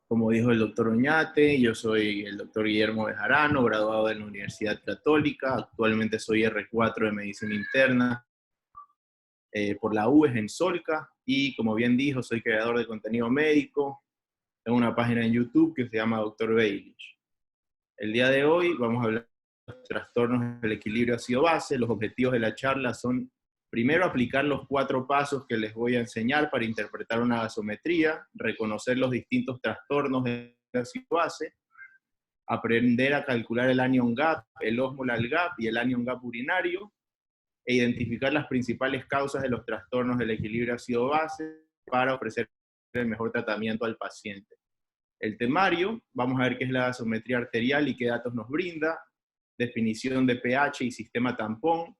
Como dijo el doctor Oñate, yo soy el doctor Guillermo Bejarano, graduado de la Universidad Católica. Actualmente soy R4 de Medicina Interna por la UES en Solca. Y como bien dijo, soy creador de contenido médico. Tengo una página en YouTube que se llama Dr. Bailey. El día de hoy vamos a hablar de los trastornos del equilibrio ácido-base. Los objetivos de la charla son, primero, aplicar los 4 pasos que les voy a enseñar para interpretar una gasometría, reconocer los distintos trastornos del ácido-base, aprender a calcular el anion gap, el osmolar gap y el anion gap urinario, e identificar las principales causas de los trastornos del equilibrio ácido-base para ofrecer el mejor tratamiento al paciente. El temario, vamos a ver qué es la gasometría arterial y qué datos nos brinda, definición de pH y sistema tampón,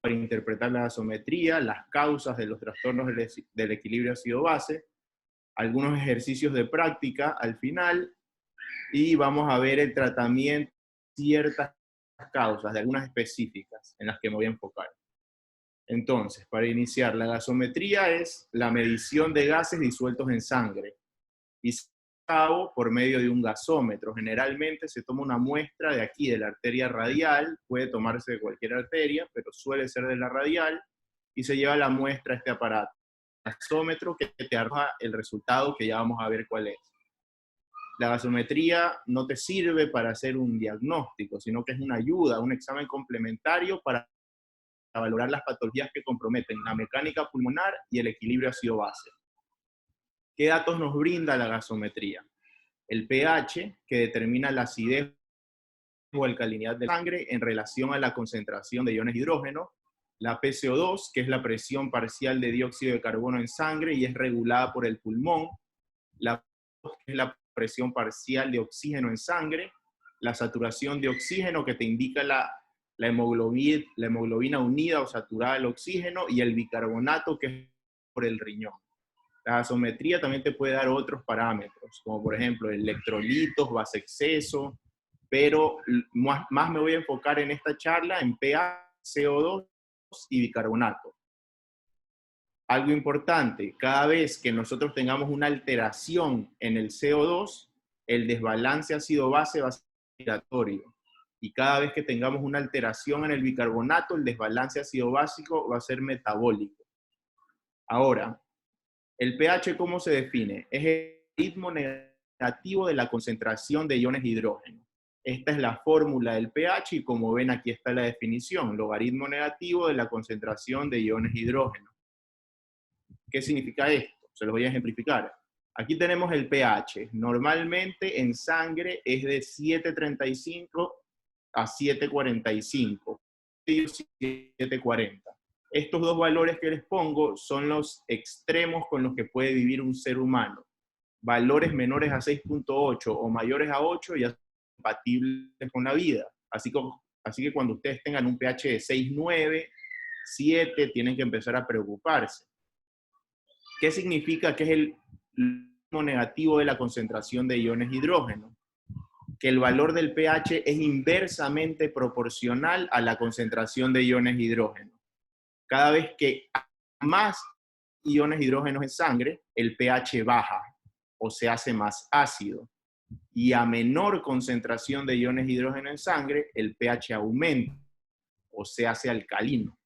para interpretar la gasometría, las causas de los trastornos del equilibrio ácido-base, algunos ejercicios de práctica al final, y vamos a ver el tratamiento de ciertas causas, de algunas específicas, en las que me voy a enfocar. Entonces, para iniciar, la gasometría es la medición de gases disueltos en sangre, y se cabo por medio de un gasómetro. Generalmente se toma una muestra de aquí, de la arteria radial, puede tomarse de cualquier arteria, pero suele ser de la radial, y se lleva la muestra a este aparato, gasómetro, que te arroja el resultado que ya vamos a ver cuál es. La gasometría no te sirve para hacer un diagnóstico, sino que es una ayuda, un examen complementario para valorar las patologías que comprometen la mecánica pulmonar y el equilibrio ácido-base. ¿Qué datos nos brinda la gasometría? El pH, que determina la acidez o alcalinidad de la sangre en relación a la concentración de iones de hidrógeno. La PCO2, que es la presión parcial de dióxido de carbono en sangre y es regulada por el pulmón. La PO2, que es la presión parcial de oxígeno en sangre. La saturación de oxígeno, que te indica la hemoglobina unida o saturada al oxígeno. Y el bicarbonato, que es por el riñón. La gasometría también te puede dar otros parámetros, como por ejemplo electrolitos, base exceso, pero más me voy a enfocar en esta charla en pH, CO2 y bicarbonato. Algo importante, cada vez que nosotros tengamos una alteración en el CO2, el desbalance ácido-base va a ser respiratorio. Y cada vez que tengamos una alteración en el bicarbonato, el desbalance ácido-básico va a ser metabólico. Ahora, ¿el pH cómo se define? Es el logaritmo negativo de la concentración de iones de hidrógeno. Esta es la fórmula del pH y como ven aquí está la definición, logaritmo negativo de la concentración de iones de hidrógeno. ¿Qué significa esto? Se los voy a ejemplificar. Aquí tenemos el pH. Normalmente en sangre es de 7.35 a 7.45, 7.40. Estos dos valores que les pongo son los extremos con los que puede vivir un ser humano. Valores menores a 6.8 o mayores a 8 ya son compatibles con la vida. Así que cuando ustedes tengan un pH de 6.9, 7, tienen que empezar a preocuparse. ¿Qué significa que es el negativo de la concentración de iones de hidrógeno? Que el valor del pH es inversamente proporcional a la concentración de iones de hidrógeno. Cada vez que hay más iones de hidrógeno en sangre, el pH baja o se hace más ácido. Y a menor concentración de iones de hidrógeno en sangre, el pH aumenta o se hace alcalino.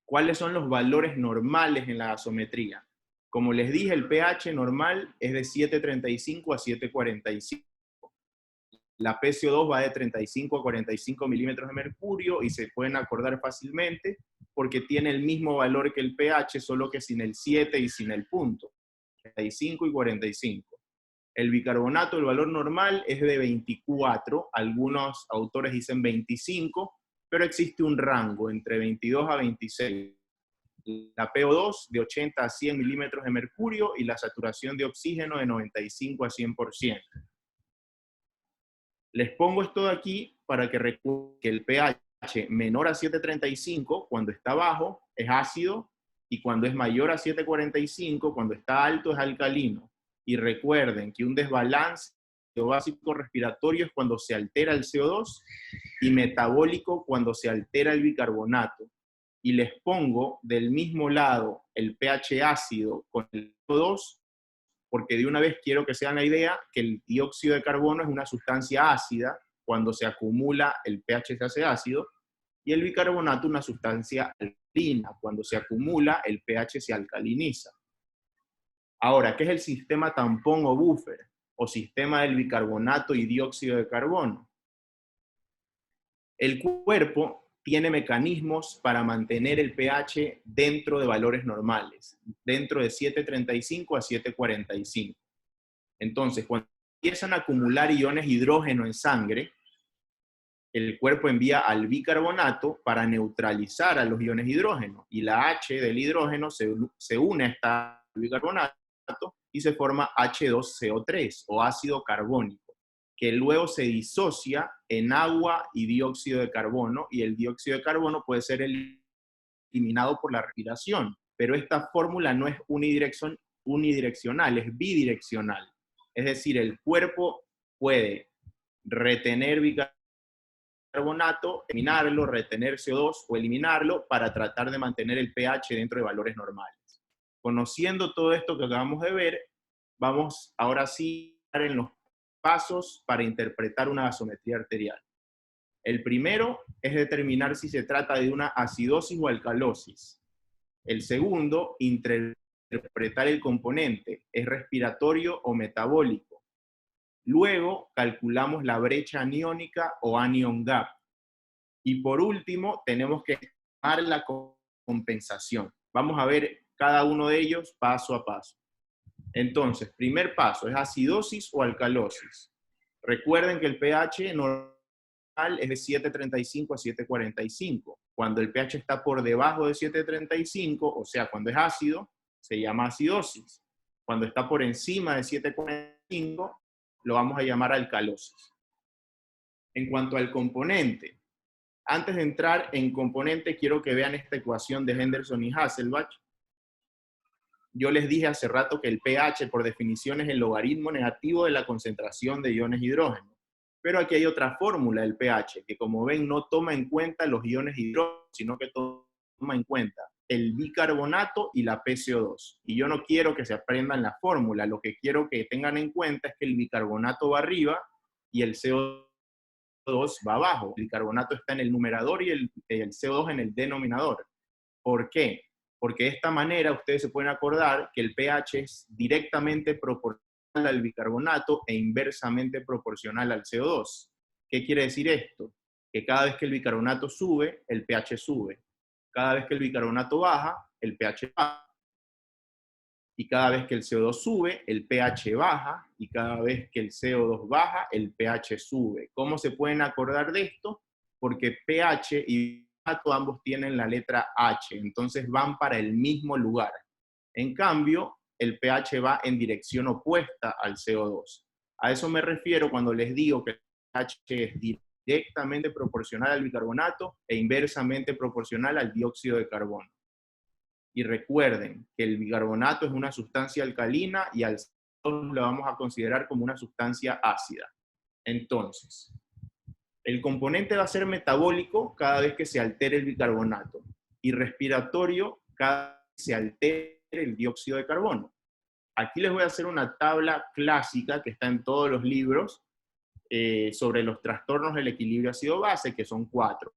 ¿Cuáles son los valores normales en la gasometría? Como les dije, el pH normal es de 7.35 a 7.45. La PCO2 va de 35 a 45 milímetros de mercurio y se pueden acordar fácilmente porque tiene el mismo valor que el pH, solo que sin el 7 y sin el punto. 35 y 45. El bicarbonato, el valor normal es de 24, algunos autores dicen 25, pero existe un rango entre 22 a 26. La PO2 de 80 a 100 milímetros de mercurio y la saturación de oxígeno de 95 a 100%. Les pongo esto de aquí para que recuerden que el pH menor a 7.35, cuando está bajo, es ácido, y cuando es mayor a 7.45, cuando está alto, es alcalino. Y recuerden que un desbalance básico respiratorio es cuando se altera el CO2 y metabólico cuando se altera el bicarbonato. Y les pongo del mismo lado el pH ácido con el CO2 porque de una vez quiero que se hagan la idea que el dióxido de carbono es una sustancia ácida, cuando se acumula el pH se hace ácido, y el bicarbonato una sustancia alcalina, cuando se acumula el pH se alcaliniza. Ahora, ¿qué es el sistema tampón o buffer, o sistema del bicarbonato y dióxido de carbono? El cuerpo tiene mecanismos para mantener el pH dentro de valores normales, dentro de 7.35 a 7.45. Entonces, cuando empiezan a acumular iones hidrógeno en sangre, el cuerpo envía al bicarbonato para neutralizar a los iones hidrógeno, y la H del hidrógeno se une a este bicarbonato y se forma H2CO3 o ácido carbónico, que luego se disocia en agua y dióxido de carbono, y el dióxido de carbono puede ser eliminado por la respiración, pero esta fórmula no es unidireccional, es bidireccional. Es decir, el cuerpo puede retener bicarbonato, eliminarlo, retener CO2 o eliminarlo para tratar de mantener el pH dentro de valores normales. Conociendo todo esto que acabamos de ver, vamos ahora sí a en los pasos para interpretar una gasometría arterial. El primero es determinar si se trata de una acidosis o alcalosis. El segundo, interpretar el componente, ¿es respiratorio o metabólico? Luego, calculamos la brecha aniónica o anion gap. Y por último, tenemos que estimar la compensación. Vamos a ver cada uno de ellos paso a paso. Entonces, primer paso, ¿es acidosis o alcalosis? Recuerden que el pH normal es de 7.35 a 7.45. Cuando el pH está por debajo de 7.35, o sea, cuando es ácido, se llama acidosis. Cuando está por encima de 7.45, lo vamos a llamar alcalosis. En cuanto al componente, antes de entrar en componente, quiero que vean esta ecuación de Henderson y Hasselbalch. Yo les dije hace rato que el pH, por definición, es el logaritmo negativo de la concentración de iones hidrógeno. Pero aquí hay otra fórmula del pH, que como ven no toma en cuenta los iones hidrógeno, sino que toma en cuenta el bicarbonato y la PCO2. Y yo no quiero que se aprendan la fórmula, lo que quiero que tengan en cuenta es que el bicarbonato va arriba y el CO2 va abajo. El bicarbonato está en el numerador y el CO2 en el denominador. ¿Por qué? Porque de esta manera ustedes se pueden acordar que el pH es directamente proporcional al bicarbonato e inversamente proporcional al CO2. ¿Qué quiere decir esto? Que cada vez que el bicarbonato sube, el pH sube. Cada vez que el bicarbonato baja, el pH baja. Y cada vez que el CO2 sube, el pH baja. Y cada vez que el CO2 baja, el pH sube. ¿Cómo se pueden acordar de esto? Porque pH y ambos tienen la letra H, entonces van para el mismo lugar. En cambio, el pH va en dirección opuesta al CO2. A eso me refiero cuando les digo que el pH es directamente proporcional al bicarbonato e inversamente proporcional al dióxido de carbono. Y recuerden que el bicarbonato es una sustancia alcalina y al CO2 lo vamos a considerar como una sustancia ácida. Entonces, el componente va a ser metabólico cada vez que se altere el bicarbonato y respiratorio cada vez que se altere el dióxido de carbono. Aquí les voy a hacer una tabla clásica que está en todos los libros sobre los trastornos del equilibrio ácido-base, que son 4.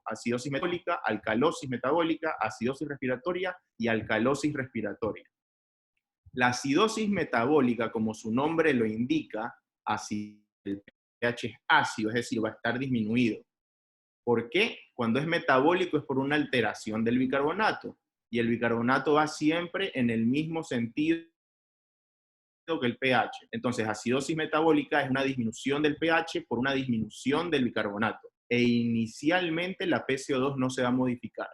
Acidosis metabólica, alcalosis metabólica, acidosis respiratoria y alcalosis respiratoria. La acidosis metabólica, como su nombre lo indica, el pH es ácido, es decir, va a estar disminuido. ¿Por qué? Cuando es metabólico es por una alteración del bicarbonato, y el bicarbonato va siempre en el mismo sentido que el pH. Entonces, acidosis metabólica es una disminución del pH por una disminución del bicarbonato, e inicialmente la PCO2 no se va a modificar.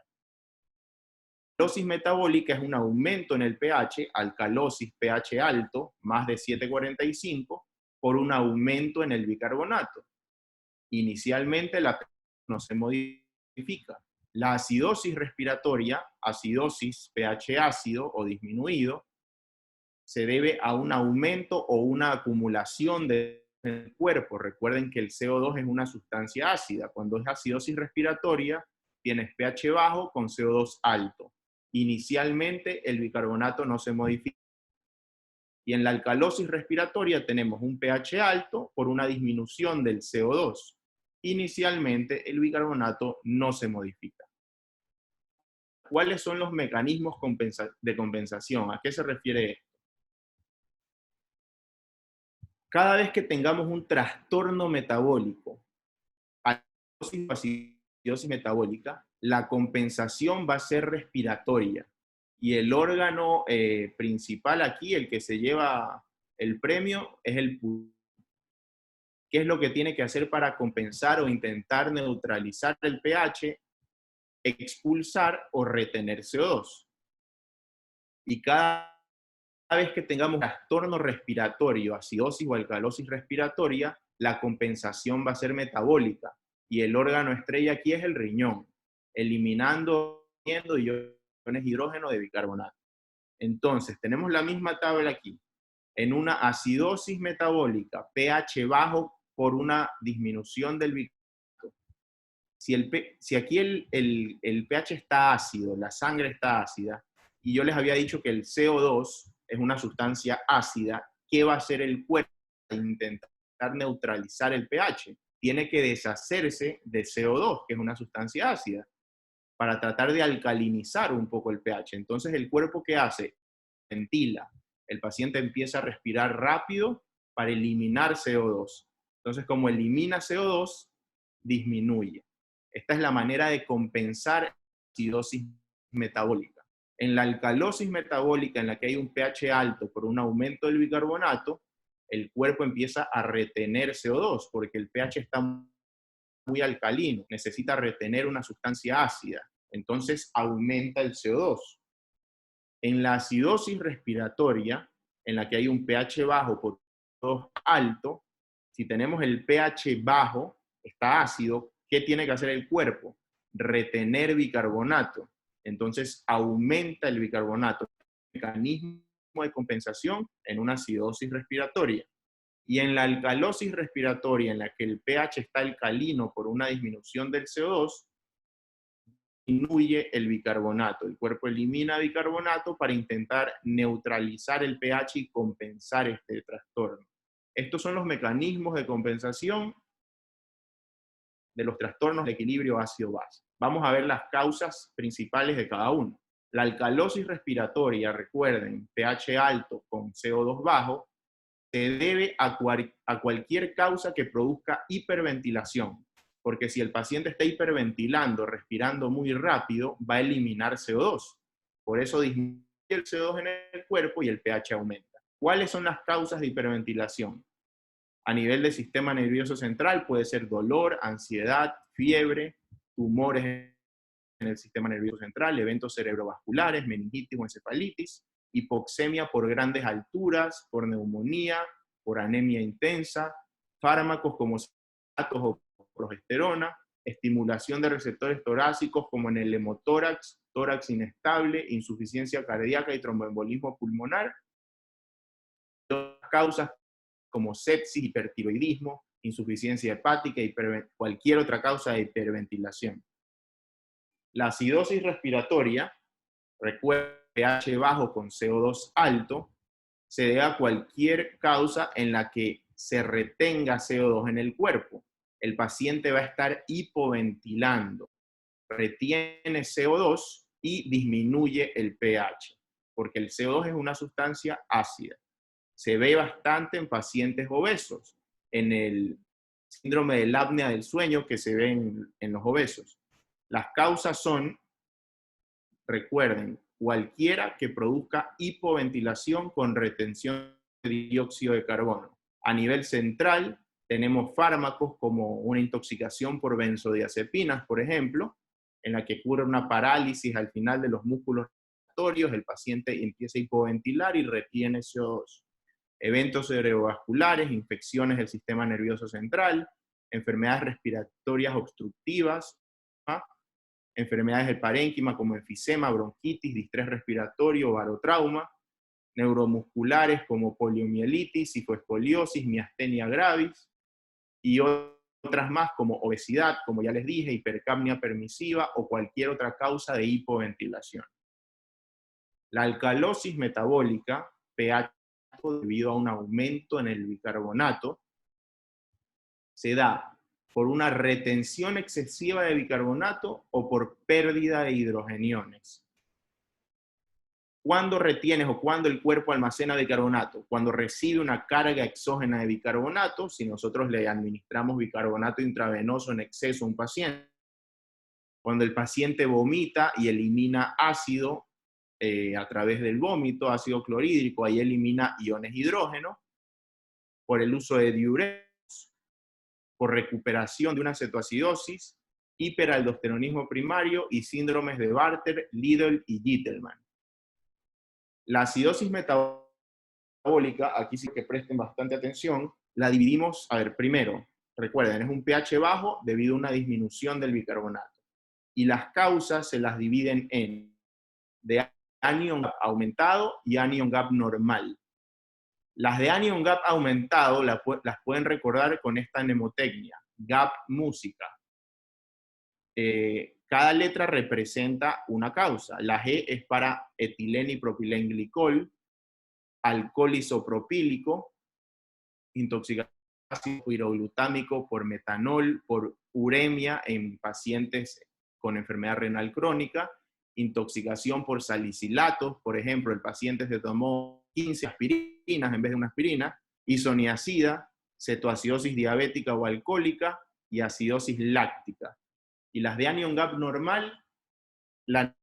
Alcalosis metabólica es un aumento en el pH, alcalosis pH alto, más de 7.45, por un aumento en el bicarbonato. Inicialmente la pH no se modifica. La acidosis respiratoria, acidosis pH ácido o disminuido, se debe a un aumento o una acumulación del cuerpo. Recuerden que el CO2 es una sustancia ácida. Cuando es acidosis respiratoria, tienes pH bajo con CO2 alto. Inicialmente el bicarbonato no se modifica. Y en la alcalosis respiratoria tenemos un pH alto por una disminución del CO2. Inicialmente el bicarbonato no se modifica. ¿Cuáles son los mecanismos de compensación? ¿A qué se refiere esto? Cada vez que tengamos un trastorno metabólico, acidosis metabólica, la compensación va a ser respiratoria. Y el órgano principal aquí, el que se lleva el premio, es el pulmón. ¿Qué es lo que tiene que hacer para compensar o intentar neutralizar el pH? Expulsar o retener CO2. Y cada vez que tengamos trastorno respiratorio, acidosis o alcalosis respiratoria, la compensación va a ser metabólica. Y el órgano estrella aquí es el riñón, eliminando iones de hidrógeno de bicarbonato. Entonces, tenemos la misma tabla aquí. En una acidosis metabólica, pH bajo por una disminución del bicarbonato. Si aquí el pH está ácido, la sangre está ácida, y yo les había dicho que el CO2 es una sustancia ácida, ¿qué va a hacer el cuerpo para intentar neutralizar el pH? Tiene que deshacerse de CO2, que es una sustancia ácida, para tratar de alcalinizar un poco el pH. Entonces, ¿el cuerpo qué hace? Ventila. El paciente empieza a respirar rápido para eliminar CO2. Entonces, como elimina CO2, disminuye. Esta es la manera de compensar acidosis metabólica. En la alcalosis metabólica, en la que hay un pH alto por un aumento del bicarbonato, el cuerpo empieza a retener CO2 porque el pH está muy alcalino, necesita retener una sustancia ácida, entonces aumenta el CO2. En la acidosis respiratoria, en la que hay un pH bajo por CO2 alto, si tenemos el pH bajo, está ácido, ¿qué tiene que hacer el cuerpo? Retener bicarbonato. Entonces aumenta el bicarbonato. Mecanismo de compensación en una acidosis respiratoria. Y en la alcalosis respiratoria, en la que el pH está alcalino por una disminución del CO2, disminuye el bicarbonato. El cuerpo elimina bicarbonato para intentar neutralizar el pH y compensar este trastorno. Estos son los mecanismos de compensación de los trastornos de equilibrio ácido-base. Vamos a ver las causas principales de cada uno. La alcalosis respiratoria, recuerden, pH alto con CO2 bajo, se debe a cualquier causa que produzca hiperventilación, porque si el paciente está hiperventilando, respirando muy rápido, va a eliminar CO2. Por eso disminuye el CO2 en el cuerpo y el pH aumenta. ¿Cuáles son las causas de hiperventilación? A nivel del sistema nervioso central puede ser dolor, ansiedad, fiebre, tumores en el sistema nervioso central, eventos cerebrovasculares, meningitis o encefalitis, hipoxemia por grandes alturas, por neumonía, por anemia intensa, fármacos como citratos o progesterona, estimulación de receptores torácicos como en el hemotórax, tórax inestable, insuficiencia cardíaca y tromboembolismo pulmonar. Otras causas como sepsis, hipertiroidismo, insuficiencia hepática y cualquier otra causa de hiperventilación. La acidosis respiratoria, recuerda, pH bajo con CO2 alto, se debe a cualquier causa en la que se retenga CO2 en el cuerpo. El paciente va a estar hipoventilando, retiene CO2 y disminuye el pH, porque el CO2 es una sustancia ácida. Se ve bastante en pacientes obesos, en el síndrome de la apnea del sueño que se ve en los obesos. Las causas son, recuerden, cualquiera que produzca hipoventilación con retención de dióxido de carbono. A nivel central, tenemos fármacos como una intoxicación por benzodiazepinas, por ejemplo, en la que ocurre una parálisis al final de los músculos respiratorios, el paciente empieza a hipoventilar y retiene CO2. Eventos cerebrovasculares, infecciones del sistema nervioso central, enfermedades respiratorias obstructivas, enfermedades del parénquima como enfisema, bronquitis, distrés respiratorio, barotrauma, neuromusculares como poliomielitis, psicoescoliosis, miastenia gravis, y otras más como obesidad, como ya les dije, hipercapnia permisiva o cualquier otra causa de hipoventilación. La alcalosis metabólica, pH debido a un aumento en el bicarbonato se da por una retención excesiva de bicarbonato o por pérdida de hidrogeniones. ¿Cuándo retienes o cuándo el cuerpo almacena bicarbonato? Cuando recibe una carga exógena de bicarbonato, si nosotros le administramos bicarbonato intravenoso en exceso a un paciente, cuando el paciente vomita y elimina ácido a través del vómito, ácido clorhídrico, ahí elimina iones hidrógeno, por el uso de diuretos, por recuperación de una cetoacidosis, hiperaldosteronismo primario y síndromes de Bartter, Liddle y Gitelman. La acidosis metabólica, aquí sí que presten bastante atención, la dividimos, a ver, primero, recuerden, es un pH bajo debido a una disminución del bicarbonato. Y las causas se las dividen en de anion gap aumentado y anion gap normal. Las de anion gap aumentado las pueden recordar con esta mnemotecnia, gap música. Cada letra representa una causa. La G es para etileno y propilenglicol, alcohol isopropílico, intoxicación piroglutámico por metanol, por uremia en pacientes con enfermedad renal crónica, intoxicación por salicilatos, por ejemplo, el paciente se tomó 15 aspirinas en vez de una aspirina, isoniazida, cetoacidosis diabética o alcohólica y acidosis láctica. Y las de anion gap normal, la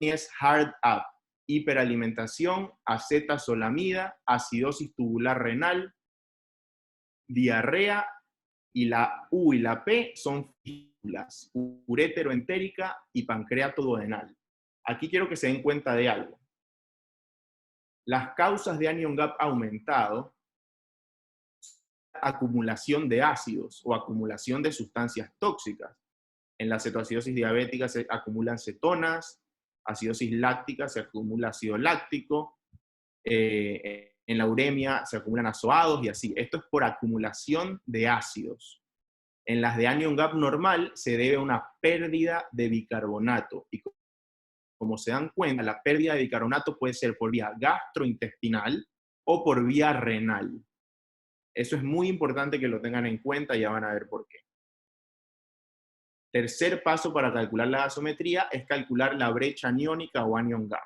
es hard up, hiperalimentación, acetazolamida, acidosis tubular renal, diarrea, y la U y la P son fístulas, ureteroentérica y pancreato duodenal. Aquí quiero que se den cuenta de algo. Las causas de anion gap aumentado, acumulación de ácidos o acumulación de sustancias tóxicas. En la cetoacidosis diabética se acumulan cetonas, acidosis láctica se acumula ácido láctico, en la uremia se acumulan azoados y así. Esto es por acumulación de ácidos. En las de anion gap normal se debe a una pérdida de bicarbonato. Y como se dan cuenta, la pérdida de bicarbonato puede ser por vía gastrointestinal o por vía renal. Eso es muy importante que lo tengan en cuenta y ya van a ver por qué. Tercer paso para calcular la gasometría es calcular la brecha aniónica o anion gap.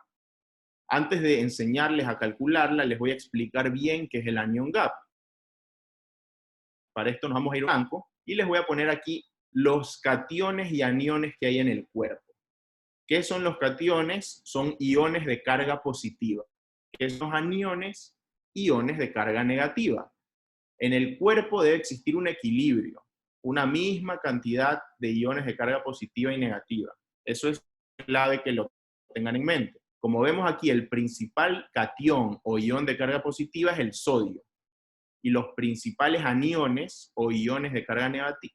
Antes de enseñarles a calcularla, les voy a explicar bien qué es el anion gap. Para esto nos vamos a ir a blanco y les voy a poner aquí los cationes y aniones que hay en el cuerpo. ¿Qué son los cationes? Son iones de carga positiva. ¿Qué son los aniones? Iones de carga negativa. En el cuerpo debe existir un equilibrio, una misma cantidad de iones de carga positiva y negativa. Eso es clave que lo tengan en mente. Como vemos aquí, el principal catión o ion de carga positiva es el sodio. Y los principales aniones o iones de carga negativa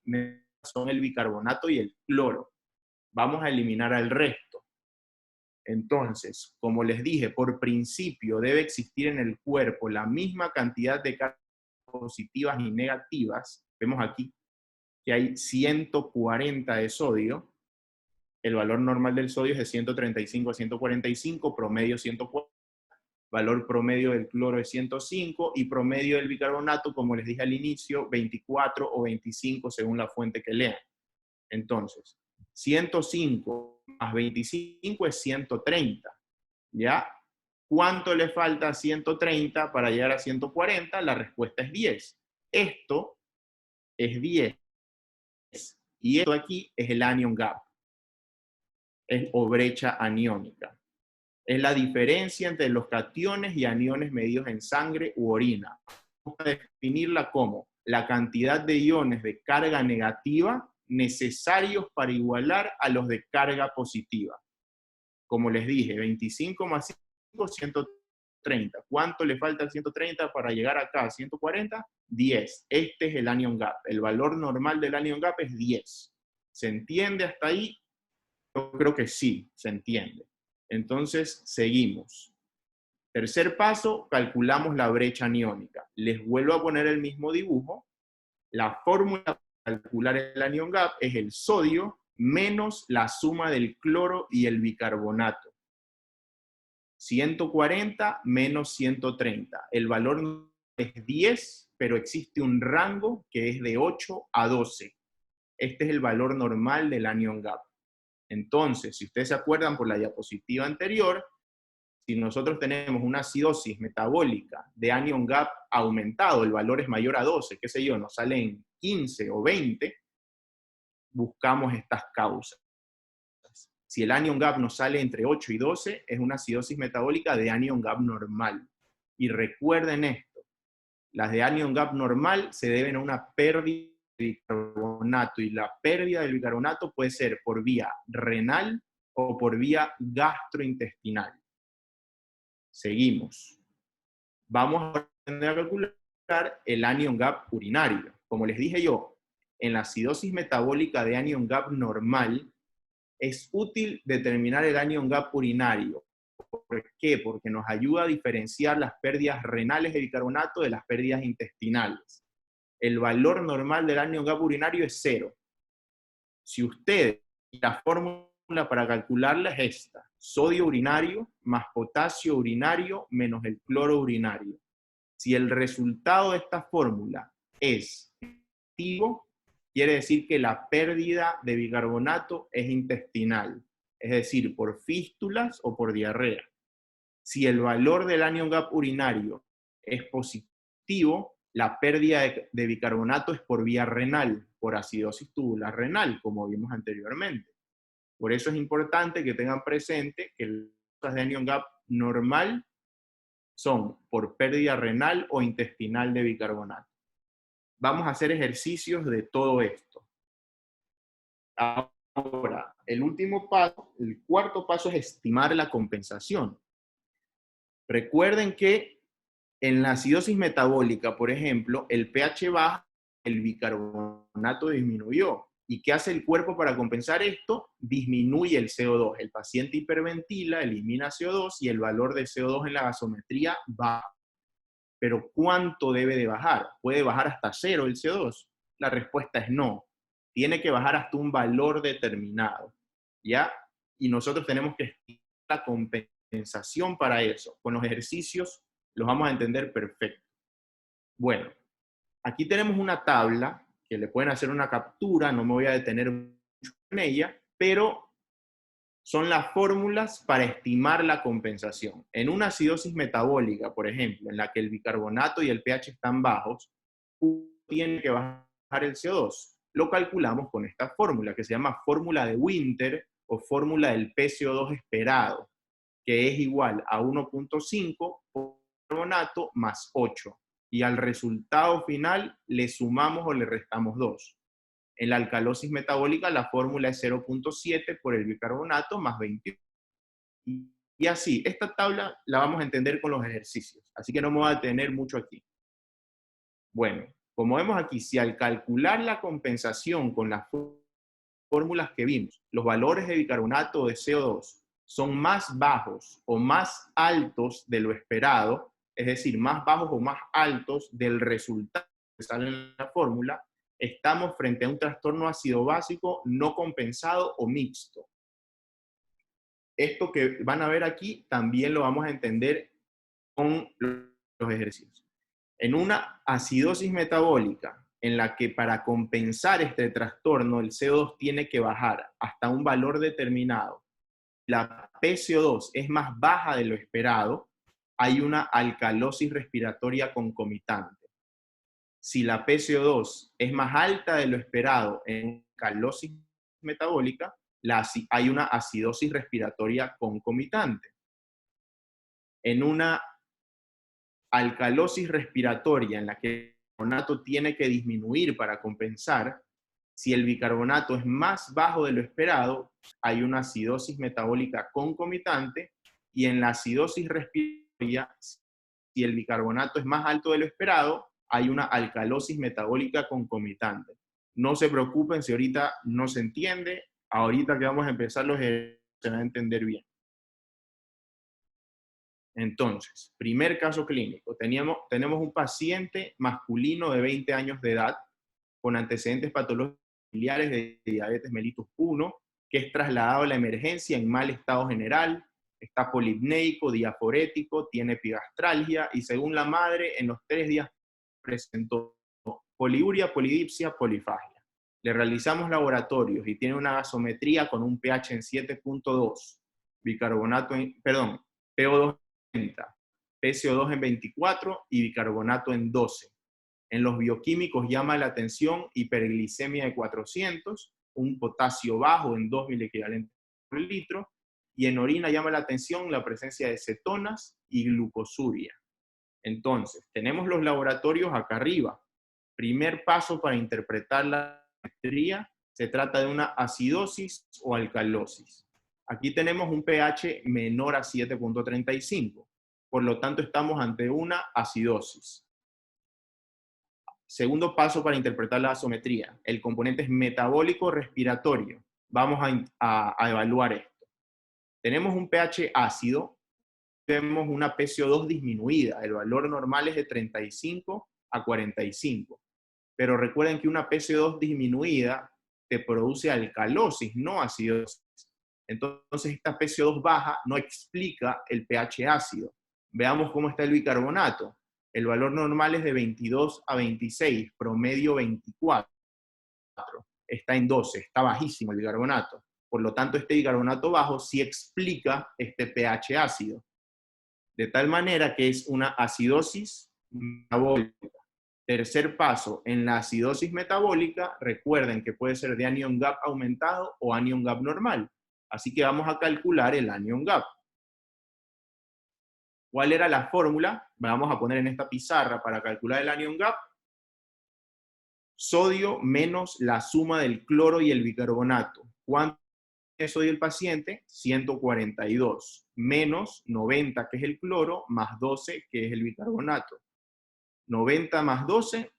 son el bicarbonato y el cloro. Vamos a eliminar al resto. Entonces, como les dije, por principio debe existir en el cuerpo la misma cantidad de cargas positivas y negativas. Vemos aquí que hay 140 de sodio. El valor normal del sodio es de 135 a 145, promedio 140. Valor promedio del cloro es 105 y promedio del bicarbonato, como les dije al inicio, 24 o 25 según la fuente que lean. Entonces, 105 más 25 es 130, ¿ya? ¿Cuánto le falta a 130 para llegar a 140? La respuesta es 10. Esto es 10. Y esto aquí es el anion gap, o brecha aniónica. Es la diferencia entre los cationes y aniones medidos en sangre u orina. Vamos a definirla como la cantidad de iones de carga negativa necesarios para igualar a los de carga positiva. Como les dije, 25 más 5, 130. ¿Cuánto le falta al 130 para llegar acá a 140? 10. Este es el anion gap. El valor normal del anion gap es 10. ¿Se entiende hasta ahí? Yo creo que sí, se entiende. Entonces, seguimos. Tercer paso, calculamos la brecha aniónica. Les vuelvo a poner el mismo dibujo. La fórmula para calcular el anion gap es el sodio menos la suma del cloro y el bicarbonato. 140 menos 130. El valor es 10, pero existe un rango que es de 8 a 12. Este es el valor normal del anion gap. Entonces, si ustedes se acuerdan por la diapositiva anterior, si nosotros tenemos una acidosis metabólica de anion gap aumentado, el valor es mayor a 12, qué sé yo, nos salen 15 o 20, buscamos estas causas. Si el anion gap nos sale entre 8 y 12, es una acidosis metabólica de anion gap normal. Y recuerden esto, las de anion gap normal se deben a una pérdida de bicarbonato, y la pérdida del bicarbonato puede ser por vía renal o por vía gastrointestinal. Seguimos. Vamos a aprender a calcular el anion gap urinario. Como les dije yo, en la acidosis metabólica de anion gap normal, es útil determinar el anion gap urinario. ¿Por qué? Porque nos ayuda a diferenciar las pérdidas renales de bicarbonato de las pérdidas intestinales. El valor normal del anion gap urinario es 0. Si ustedes, la fórmula para calcularla es esta: sodio urinario más potasio urinario menos el cloro urinario. Si el resultado de esta fórmula es negativo, quiere decir que la pérdida de bicarbonato es intestinal, es decir, por fístulas o por diarrea. Si el valor del anion gap urinario es positivo, la pérdida de bicarbonato es por vía renal, por acidosis tubular renal, como vimos anteriormente. Por eso es importante que tengan presente que las causas de anion gap normal son por pérdida renal o intestinal de bicarbonato. Vamos a hacer ejercicios de todo esto. Ahora, el último paso, el cuarto paso, es estimar la compensación. Recuerden que en la acidosis metabólica, por ejemplo, el pH baja, el bicarbonato disminuyó. ¿Y qué hace el cuerpo para compensar esto? Disminuye el CO2. El paciente hiperventila, elimina CO2 y el valor de CO2 en la gasometría baja. Pero ¿cuánto debe de bajar? ¿Puede bajar hasta 0 el CO2? La respuesta es no. Tiene que bajar hasta un valor determinado, ¿ya? Y nosotros tenemos que estimar la compensación para eso. Con los ejercicios los vamos a entender perfecto. Bueno, aquí tenemos una tabla que le pueden hacer una captura, no me voy a detener mucho en ella, pero son las fórmulas para estimar la compensación. En una acidosis metabólica, por ejemplo, en la que el bicarbonato y el pH están bajos, uno tiene que bajar el CO2. Lo calculamos con esta fórmula, que se llama fórmula de Winter o fórmula del PCO2 esperado, que es igual a 1.5 por bicarbonato más 8. Y al resultado final le sumamos o le restamos 2. En la alcalosis metabólica la fórmula es 0.7 por el bicarbonato más 21. Y así, esta tabla la vamos a entender con los ejercicios, así que no me voy a detener mucho aquí. Bueno, como vemos aquí, si al calcular la compensación con las fórmulas que vimos, los valores de bicarbonato o de CO2 son más bajos o más altos de lo esperado, es decir, más bajos o más altos del resultado que sale en la fórmula, estamos frente a un trastorno ácido básico no compensado o mixto. Esto que van a ver aquí también lo vamos a entender con los ejercicios. En una acidosis metabólica en la que para compensar este trastorno el CO2 tiene que bajar hasta un valor determinado, la PCO2 es más baja de lo esperado, hay una alcalosis respiratoria concomitante. Si la PCO2 es más alta de lo esperado en alcalosis metabólica, hay una acidosis respiratoria concomitante. En una alcalosis respiratoria en la que el bicarbonato tiene que disminuir para compensar, si el bicarbonato es más bajo de lo esperado, hay una acidosis metabólica concomitante, y en la acidosis respiratoria, si el bicarbonato es más alto de lo esperado, hay una alcalosis metabólica concomitante. No se preocupen si ahorita no se entiende, ahorita que vamos a empezar los ejercicios se va a entender bien. Entonces, primer caso clínico, tenemos un paciente masculino de 20 años de edad con antecedentes patológicos familiares de diabetes mellitus 1, que es trasladado a la emergencia en mal estado general, está polipneico, diaforético, tiene epigastralgia y según la madre, en los 3 días presentó poliuria, polidipsia, polifagia. Le realizamos laboratorios y tiene una gasometría con un pH en 7.2, bicarbonato perdón, PO2 en 30, PCO2 en 24 y bicarbonato en 12. En los bioquímicos llama la atención hiperglicemia de 400, un potasio bajo en 2 miliequivalentes por litro, y en orina llama la atención la presencia de cetonas y glucosuria. Entonces, tenemos los laboratorios acá arriba. Primer paso para interpretar la biometría, se trata de una acidosis o alcalosis. Aquí tenemos un pH menor a 7.35, por lo tanto estamos ante una acidosis. Segundo paso para interpretar la gasometría, el componente es metabólico respiratorio. Vamos a evaluar esto. Tenemos un pH ácido, vemos una PCO2 disminuida, el valor normal es de 35 a 45. Pero recuerden que una PCO2 disminuida te produce alcalosis, no acidosis. Entonces esta PCO2 baja no explica el pH ácido. Veamos cómo está el bicarbonato. El valor normal es de 22 a 26, promedio 24. Está en 12, está bajísimo el bicarbonato. Por lo tanto, este bicarbonato bajo sí explica este pH ácido. De tal manera que es una acidosis metabólica. Tercer paso, en la acidosis metabólica, recuerden que puede ser de anion gap aumentado o anion gap normal. Así que vamos a calcular el anion gap. ¿Cuál era la fórmula? Vamos a poner en esta pizarra para calcular el anion gap. Sodio menos la suma del cloro y el bicarbonato. ¿Cuánto tiene sodio el paciente? 142. Menos 90, que es el cloro, más 12, que es el bicarbonato. 90 más 12.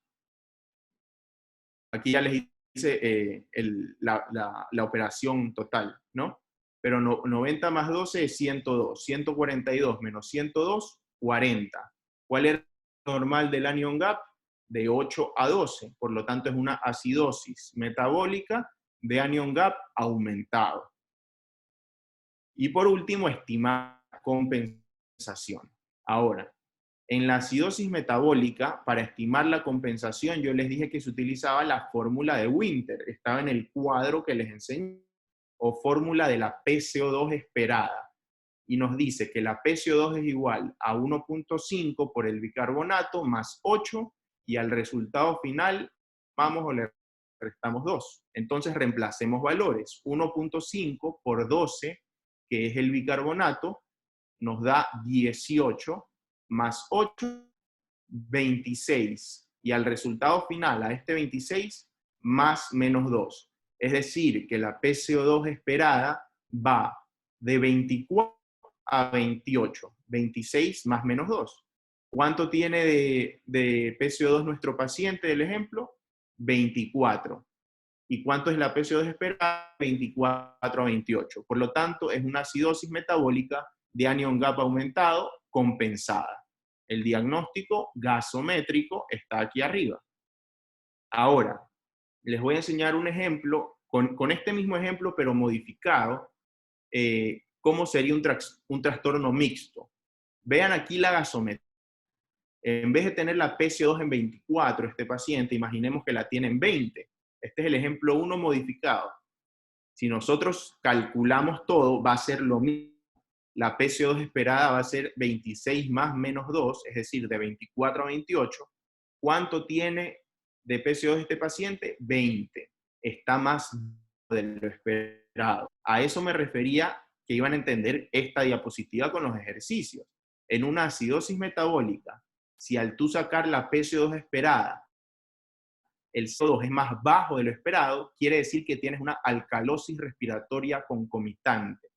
Aquí ya les hice la operación total, ¿no? Pero 90 más 12 es 102. 142 menos 102, 40. ¿Cuál es el normal del anion gap? De 8 a 12. Por lo tanto, es una acidosis metabólica de anion gap aumentado. Y por último, estimar compensación. Ahora, en la acidosis metabólica, para estimar la compensación, yo les dije que se utilizaba la fórmula de Winter. Estaba en el cuadro que les enseñé, o fórmula de la PCO2 esperada. Y nos dice que la PCO2 es igual a 1.5 por el bicarbonato más 8, y al resultado final vamos o le restamos 2. Entonces reemplacemos valores. 1.5 por 12, que es el bicarbonato, nos da 18, más 8, 26. Y al resultado final, a este 26, más menos 2. Es decir, que la PCO2 esperada va de 24 a 28. 26 más menos 2. ¿Cuánto tiene de PCO2 nuestro paciente del ejemplo? 24. ¿Y cuánto es la PCO2 esperada? 24 a 28. Por lo tanto, es una acidosis metabólica de anion gap aumentado compensada. El diagnóstico gasométrico está aquí arriba. Ahora, les voy a enseñar un ejemplo, con este mismo ejemplo, pero modificado, cómo sería un trastorno mixto. Vean aquí la gasometría. En vez de tener la PCO2 en 24, este paciente, imaginemos que la tiene en 20. Este es el ejemplo 1 modificado. Si nosotros calculamos todo, va a ser lo mismo. La PCO2 esperada va a ser 26 más menos 2, es decir, de 24 a 28. ¿Cuánto tiene de PCO2 este paciente? 20. Está más de lo esperado. A eso me refería que iban a entender esta diapositiva con los ejercicios. En una acidosis metabólica, si al tú sacar la PCO2 esperada, el CO2 es más bajo de lo esperado, quiere decir que tienes una alcalosis respiratoria concomitante.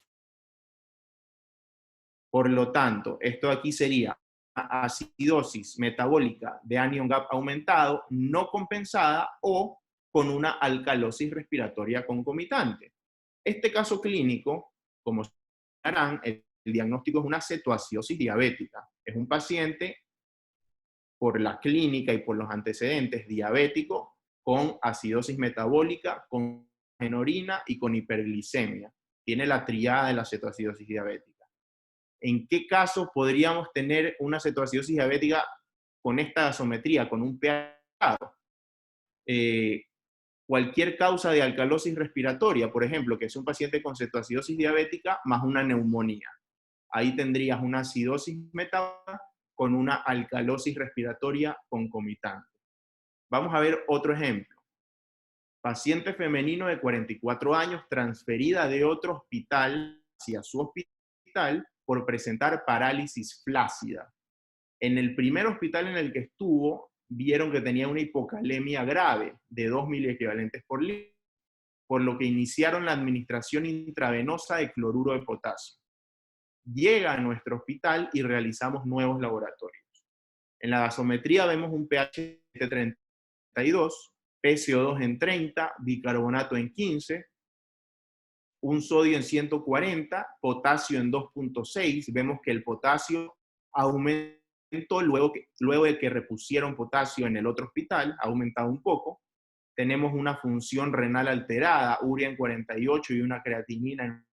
Por lo tanto, esto aquí sería una acidosis metabólica de anion gap aumentado, no compensada o con una alcalosis respiratoria concomitante. Este caso clínico, como sabrán, el diagnóstico es una cetoacidosis diabética. Es un paciente, por la clínica y por los antecedentes, diabético con acidosis metabólica, con orina y con hiperglicemia. Tiene la triada de la cetoacidosis diabética. ¿En qué caso podríamos tener una cetoacidosis diabética con esta gasometría, con un pH elevado? Cualquier causa de alcalosis respiratoria, por ejemplo, que es un paciente con cetoacidosis diabética más una neumonía. Ahí tendrías una acidosis metabólica con una alcalosis respiratoria concomitante. Vamos a ver otro ejemplo. Paciente femenino de 44 años transferida de otro hospital hacia su hospital por presentar parálisis flácida. En el primer hospital en el que estuvo, vieron que tenía una hipocalemia grave de 2 miliequivalentes por litro, por lo que iniciaron la administración intravenosa de cloruro de potasio. Llega a nuestro hospital y realizamos nuevos laboratorios. En la gasometría vemos un pH de 32, PCO2 en 30, bicarbonato en 15, un sodio en 140, potasio en 2.6. Vemos que el potasio aumentó luego de que repusieron potasio en el otro hospital, ha aumentado un poco. Tenemos una función renal alterada, urea en 48 y una creatinina en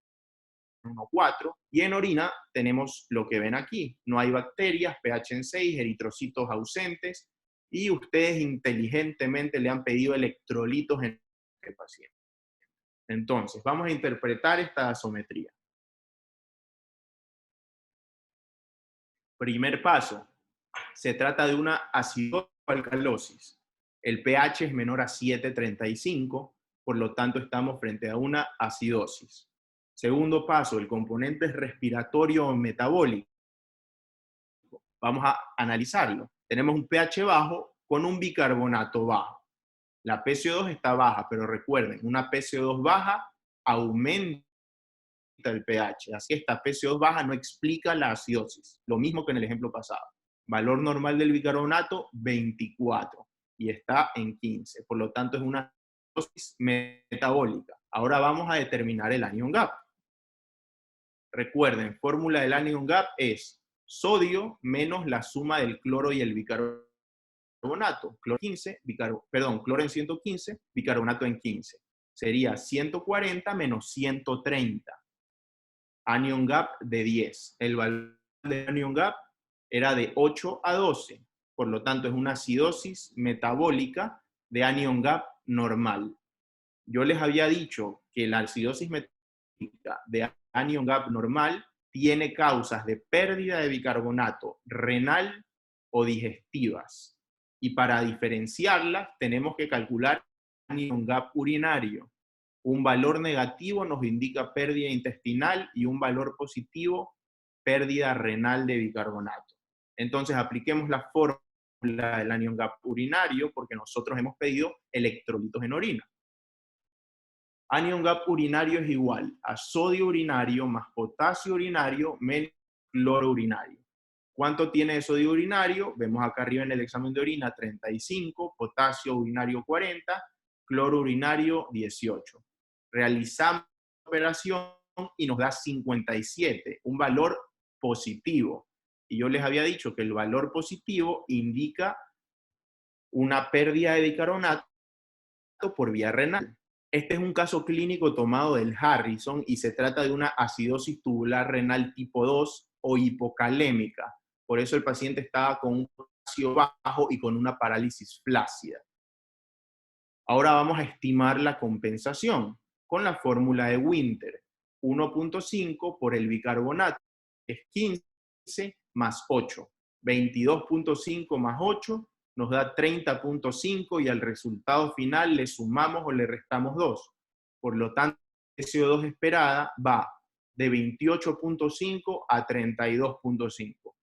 1,4. Y en orina tenemos lo que ven aquí. No hay bacterias, pH en 6, eritrocitos ausentes. Y ustedes inteligentemente le han pedido electrolitos en el paciente. Entonces, vamos a interpretar esta gasometría. Primer paso, se trata de una acidosis o alcalosis. El pH es menor a 7,35, por lo tanto estamos frente a una acidosis. Segundo paso, el componente es respiratorio o metabólico. Vamos a analizarlo. Tenemos un pH bajo con un bicarbonato bajo. La PCO2 está baja, pero recuerden, una PCO2 baja aumenta el pH. Así esta PCO2 baja no explica la acidosis. Lo mismo que en el ejemplo pasado. Valor normal del bicarbonato, 24. Y está en 15. Por lo tanto, es una acidosis metabólica. Ahora vamos a determinar el anion gap. Recuerden, fórmula del anion gap es sodio menos la suma del cloro y el bicarbonato. Cloro en 115, bicarbonato en 15. Sería 140 menos 130. Anion gap de 10. El valor de anion gap era de 8 a 12. Por lo tanto, es una acidosis metabólica de anion gap normal. Yo les había dicho que la acidosis metabólica de anion gap normal tiene causas de pérdida de bicarbonato renal o digestivas. Y para diferenciarlas, tenemos que calcular anion gap urinario. Un valor negativo nos indica pérdida intestinal y un valor positivo, pérdida renal de bicarbonato. Entonces, apliquemos la fórmula del anion gap urinario porque nosotros hemos pedido electrolitos en orina. Anion gap urinario es igual a sodio urinario más potasio urinario menos cloro urinario. ¿Cuánto tiene de sodio urinario? Vemos acá arriba en el examen de orina 35, potasio urinario 40, cloro urinario 18. Realizamos la operación y nos da 57, un valor positivo. Y yo les había dicho que el valor positivo indica una pérdida de bicarbonato por vía renal. Este es un caso clínico tomado del Harrison y se trata de una acidosis tubular renal tipo 2 o hipocalémica. Por eso el paciente estaba con un potasio bajo y con una parálisis flácida. Ahora vamos a estimar la compensación con la fórmula de Winter. 1.5 por el bicarbonato es 15 más 8. 22.5 más 8 nos da 30.5 y al resultado final le sumamos o le restamos 2. Por lo tanto, la PCO2 esperada va de 28.5 a 32.5.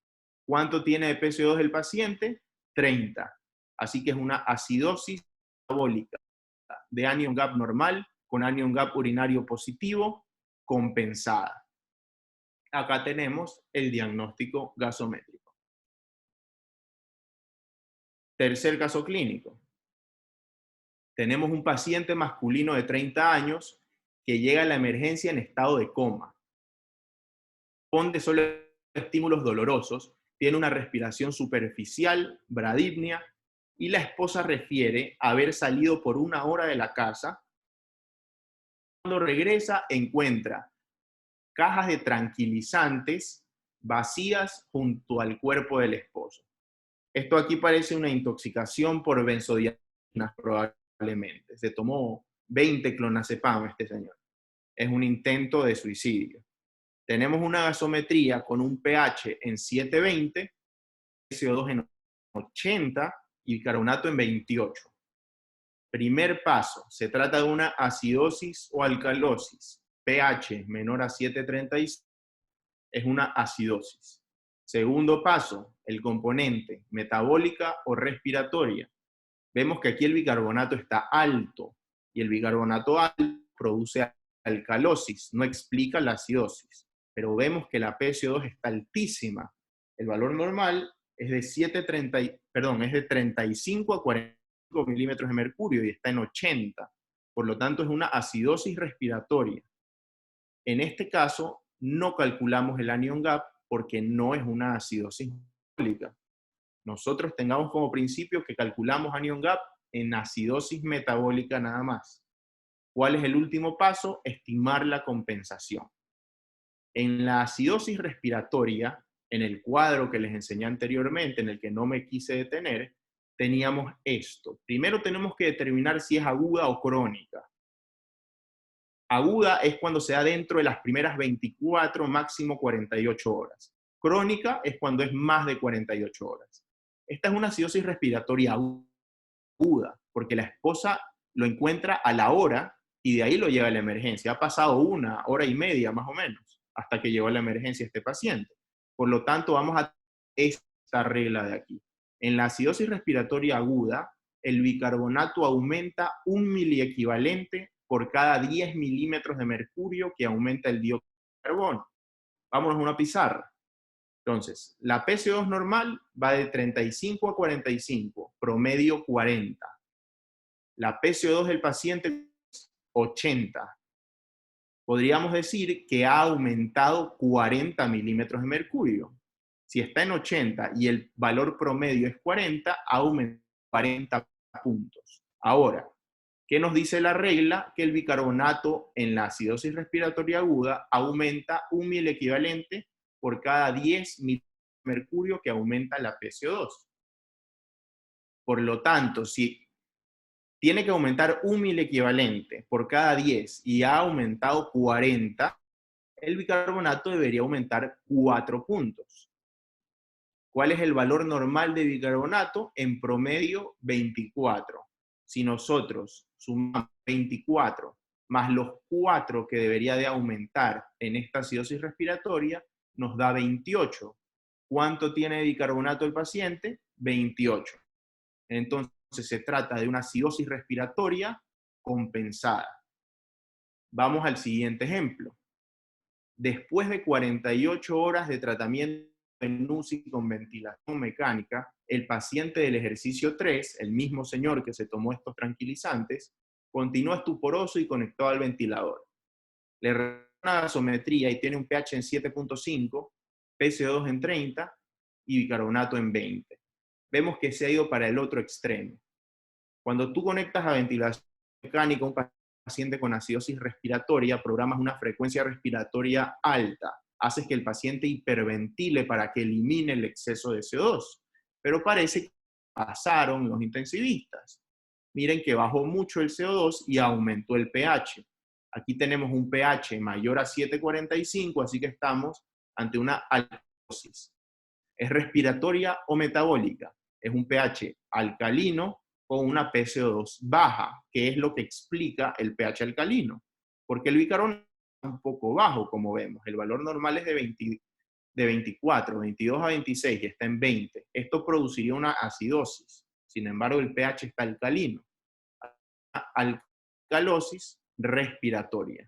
¿Cuánto tiene de PCO2 el paciente? 30. Así que es una acidosis metabólica de anion gap normal con anion gap urinario positivo compensada. Acá tenemos el diagnóstico gasométrico. Tercer caso clínico. Tenemos un paciente masculino de 30 años que llega a la emergencia en estado de coma. Responde solo a estímulos dolorosos, tiene una respiración superficial, bradipnia, y la esposa refiere haber salido por 1 hora de la casa. Cuando regresa, encuentra cajas de tranquilizantes vacías junto al cuerpo del esposo. Esto aquí parece una intoxicación por benzodiazepinas probablemente. Se tomó 20 clonazepam este señor. Es un intento de suicidio. Tenemos una gasometría con un pH en 720, CO2 en 80 y bicarbonato en 28. Primer paso, se trata de una acidosis o alcalosis. pH menor a 736 es una acidosis. Segundo paso, el componente metabólica o respiratoria. Vemos que aquí el bicarbonato está alto y el bicarbonato alto produce alcalosis, no explica la acidosis, pero vemos que la PCO2 está altísima. El valor normal es de 35 a 45 milímetros de mercurio y está en 80. Por lo tanto, es una acidosis respiratoria. En este caso, no calculamos el anion gap porque no es una acidosis metabólica. Nosotros tengamos como principio que calculamos anion gap en acidosis metabólica nada más. ¿Cuál es el último paso? Estimar la compensación. En la acidosis respiratoria, en el cuadro que les enseñé anteriormente, en el que no me quise detener, teníamos esto. Primero tenemos que determinar si es aguda o crónica. Aguda es cuando se da dentro de las primeras 24, máximo 48 horas. Crónica es cuando es más de 48 horas. Esta es una acidosis respiratoria aguda, porque la esposa lo encuentra a la hora y de ahí lo lleva a la emergencia. Ha pasado 1 hora y media más o menos hasta que llegó a la emergencia este paciente. Por lo tanto, vamos a esta regla de aquí. En la acidosis respiratoria aguda, el bicarbonato aumenta 1 miliequivalente por cada 10 milímetros de mercurio que aumenta el dióxido de carbono. Vámonos a una pizarra. Entonces, la PCO2 normal va de 35 a 45, promedio 40. La PCO2 del paciente 80. Podríamos decir que ha aumentado 40 milímetros de mercurio. Si está en 80 y el valor promedio es 40, ha aumentado 40 puntos. Ahora, ¿qué nos dice la regla? Que el bicarbonato en la acidosis respiratoria aguda aumenta 1 miliequivalente por cada 10 milímetros de mercurio que aumenta la PCO2. Por lo tanto, si tiene que aumentar 1 miliequivalente por cada 10 y ha aumentado 40, el bicarbonato debería aumentar 4 puntos. ¿Cuál es el valor normal de bicarbonato? En promedio, 24. Si nosotros sumamos 24 más los 4 que debería de aumentar en esta acidosis respiratoria, nos da 28. ¿Cuánto tiene bicarbonato el paciente? 28. Entonces se trata de una acidosis respiratoria compensada. Vamos al siguiente ejemplo. Después de 48 horas de tratamiento en UCI con ventilación mecánica, el paciente del ejercicio 3, el mismo señor que se tomó estos tranquilizantes, continúa estuporoso y conectado al ventilador. Le realizan una gasometría y tiene un pH en 7.5, PCO2 en 30 y bicarbonato en 20. Vemos que se ha ido para el otro extremo. Cuando tú conectas a ventilación mecánica a un paciente con acidosis respiratoria, programas una frecuencia respiratoria alta, haces que el paciente hiperventile para que elimine el exceso de CO2. Pero parece que pasaron los intensivistas. Miren que bajó mucho el CO2 y aumentó el pH. Aquí tenemos un pH mayor a 7.45, así que estamos ante una alcalosis. ¿Es respiratoria o metabólica? Es un pH alcalino con una PCO2 baja, que es lo que explica el pH alcalino. Porque el bicarbonato es un poco bajo, como vemos. El valor normal es de 24, 22 a 26 y está en 20. Esto produciría una acidosis. Sin embargo, el pH está alcalino. Alcalosis respiratoria.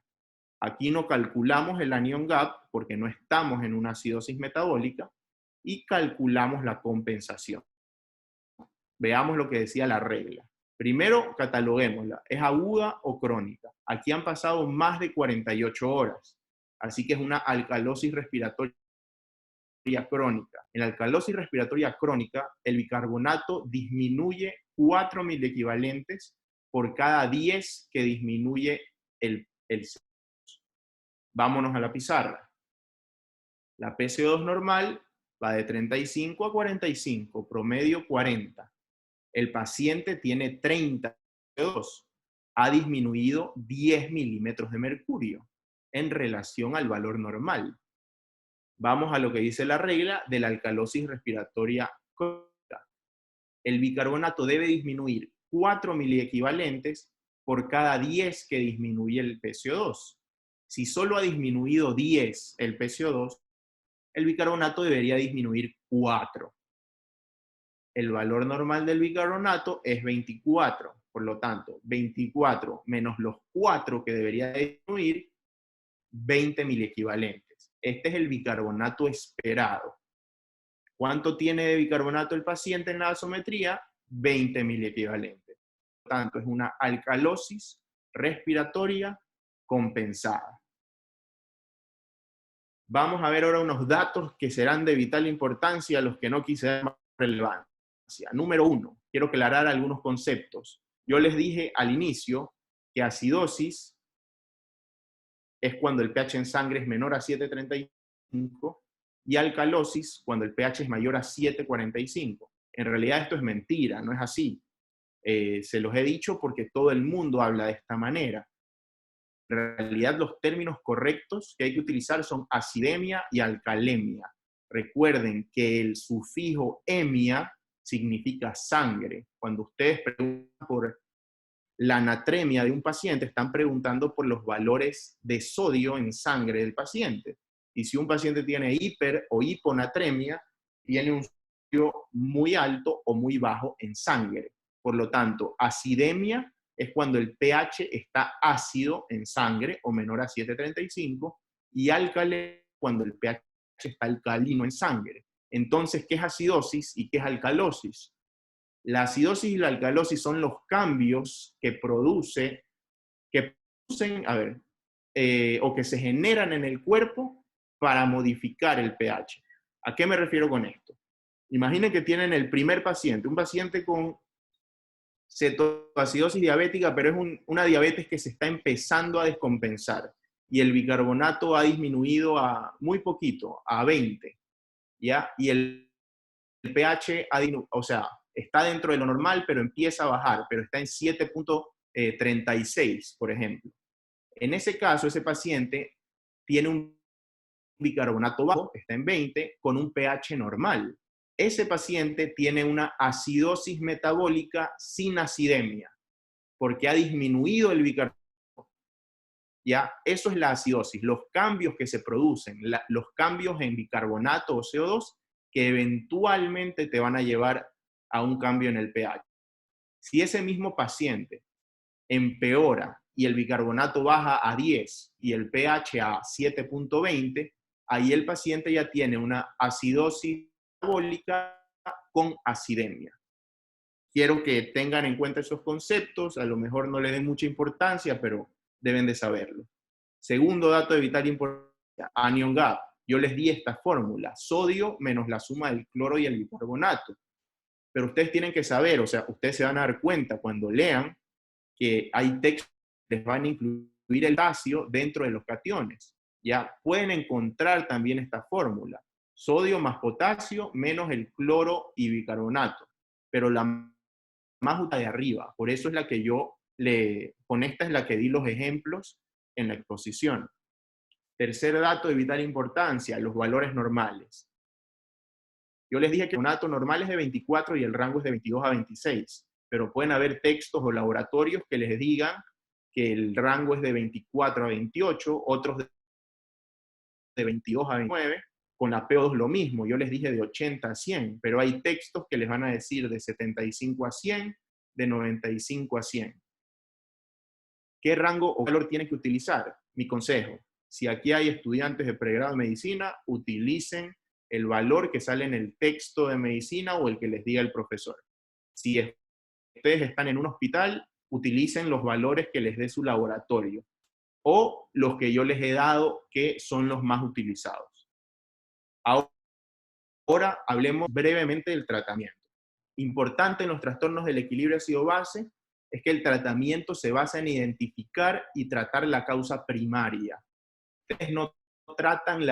Aquí no calculamos el anion gap porque no estamos en una acidosis metabólica y calculamos la compensación. Veamos lo que decía la regla. Primero, cataloguémosla. ¿Es aguda o crónica? Aquí han pasado más de 48 horas, así que es una alcalosis respiratoria crónica. En la alcalosis respiratoria crónica, el bicarbonato disminuye 4 miliequivalentes por cada 10 que disminuye el CO2. Vámonos a la pizarra. La PCO2 normal va de 35 a 45, promedio 40. El paciente tiene 30 PCO2, ha disminuido 10 milímetros de mercurio en relación al valor normal. Vamos a lo que dice la regla de la alcalosis respiratoria crónica. El bicarbonato debe disminuir 4 miliequivalentes por cada 10 que disminuye el PCO2. Si solo ha disminuido 10 el PCO2, el bicarbonato debería disminuir 4. El valor normal del bicarbonato es 24. Por lo tanto, 24 menos los 4 que debería disminuir, 20 miliequivalentes. Este es el bicarbonato esperado. ¿Cuánto tiene de bicarbonato el paciente en la gasometría? 20 miliequivalentes. Por lo tanto, es una alcalosis respiratoria compensada. Vamos a ver ahora unos datos que serán de vital importancia, los que no quise dar más relevancia. Número 1, quiero aclarar algunos conceptos. Yo les dije al inicio que acidosis es cuando el pH en sangre es menor a 7,35 y alcalosis cuando el pH es mayor a 7,45. En realidad esto es mentira, no es así. Se los he dicho porque todo el mundo habla de esta manera. En realidad los términos correctos que hay que utilizar son acidemia y alcalemia. Recuerden que el sufijo emia significa sangre. Cuando ustedes preguntan por la natremia de un paciente, están preguntando por los valores de sodio en sangre del paciente. Y si un paciente tiene hiper o hiponatremia, tiene un sodio muy alto o muy bajo en sangre. Por lo tanto, acidemia es cuando el pH está ácido en sangre o menor a 7,35 y alcalemia cuando el pH está alcalino en sangre. Entonces, ¿qué es acidosis y qué es alcalosis? La acidosis y la alcalosis son los cambios que producen, o que se generan en el cuerpo para modificar el pH. ¿A qué me refiero con esto? Imaginen que tienen el primer paciente, un paciente con cetoacidosis diabética, pero es una diabetes que se está empezando a descompensar y el bicarbonato ha disminuido a muy poquito, a 20, ¿ya? Y el pH está dentro de lo normal, pero empieza a bajar, pero está en 7,36, por ejemplo. En ese caso, ese paciente tiene un bicarbonato bajo, está en 20, con un pH normal. Ese paciente tiene una acidosis metabólica sin acidemia, porque ha disminuido el bicarbonato. ¿Ya? Eso es la acidosis, los cambios que se producen, los cambios en bicarbonato o CO2 que eventualmente te van a llevar a un cambio en el pH. Si ese mismo paciente empeora y el bicarbonato baja a 10 y el pH a 7,20, ahí el paciente ya tiene una acidosis metabólica con acidemia. Quiero que tengan en cuenta esos conceptos, a lo mejor no le den mucha importancia, pero deben de saberlo. Segundo dato de vital importancia, anion gap. Yo les di esta fórmula, sodio menos la suma del cloro y el bicarbonato. Pero ustedes tienen que saber, o sea, ustedes se van a dar cuenta cuando lean que hay textos que les van a incluir el potasio dentro de los cationes. Ya pueden encontrar también esta fórmula, sodio más potasio menos el cloro y bicarbonato. Pero la más útil de arriba, por eso es la que con esta es la que di los ejemplos en la exposición. Tercer dato de vital importancia, los valores normales. Yo les dije que el bicarbonato normal es de 24 y el rango es de 22 a 26, pero pueden haber textos o laboratorios que les digan que el rango es de 24 a 28, otros de 22 a 29, con la PO2 lo mismo, yo les dije de 80 a 100, pero hay textos que les van a decir de 75 a 100, de 95 a 100. ¿Qué rango o valor tienen que utilizar? Mi consejo, si aquí hay estudiantes de pregrado de medicina, utilicen el valor que sale en el texto de medicina o el que les diga el profesor. Si ustedes están en un hospital, utilicen los valores que les dé su laboratorio o los que yo les he dado que son los más utilizados. Ahora hablemos brevemente del tratamiento. Importante en los trastornos del equilibrio ácido-base es que el tratamiento se basa en identificar y tratar la causa primaria. Ustedes no tratan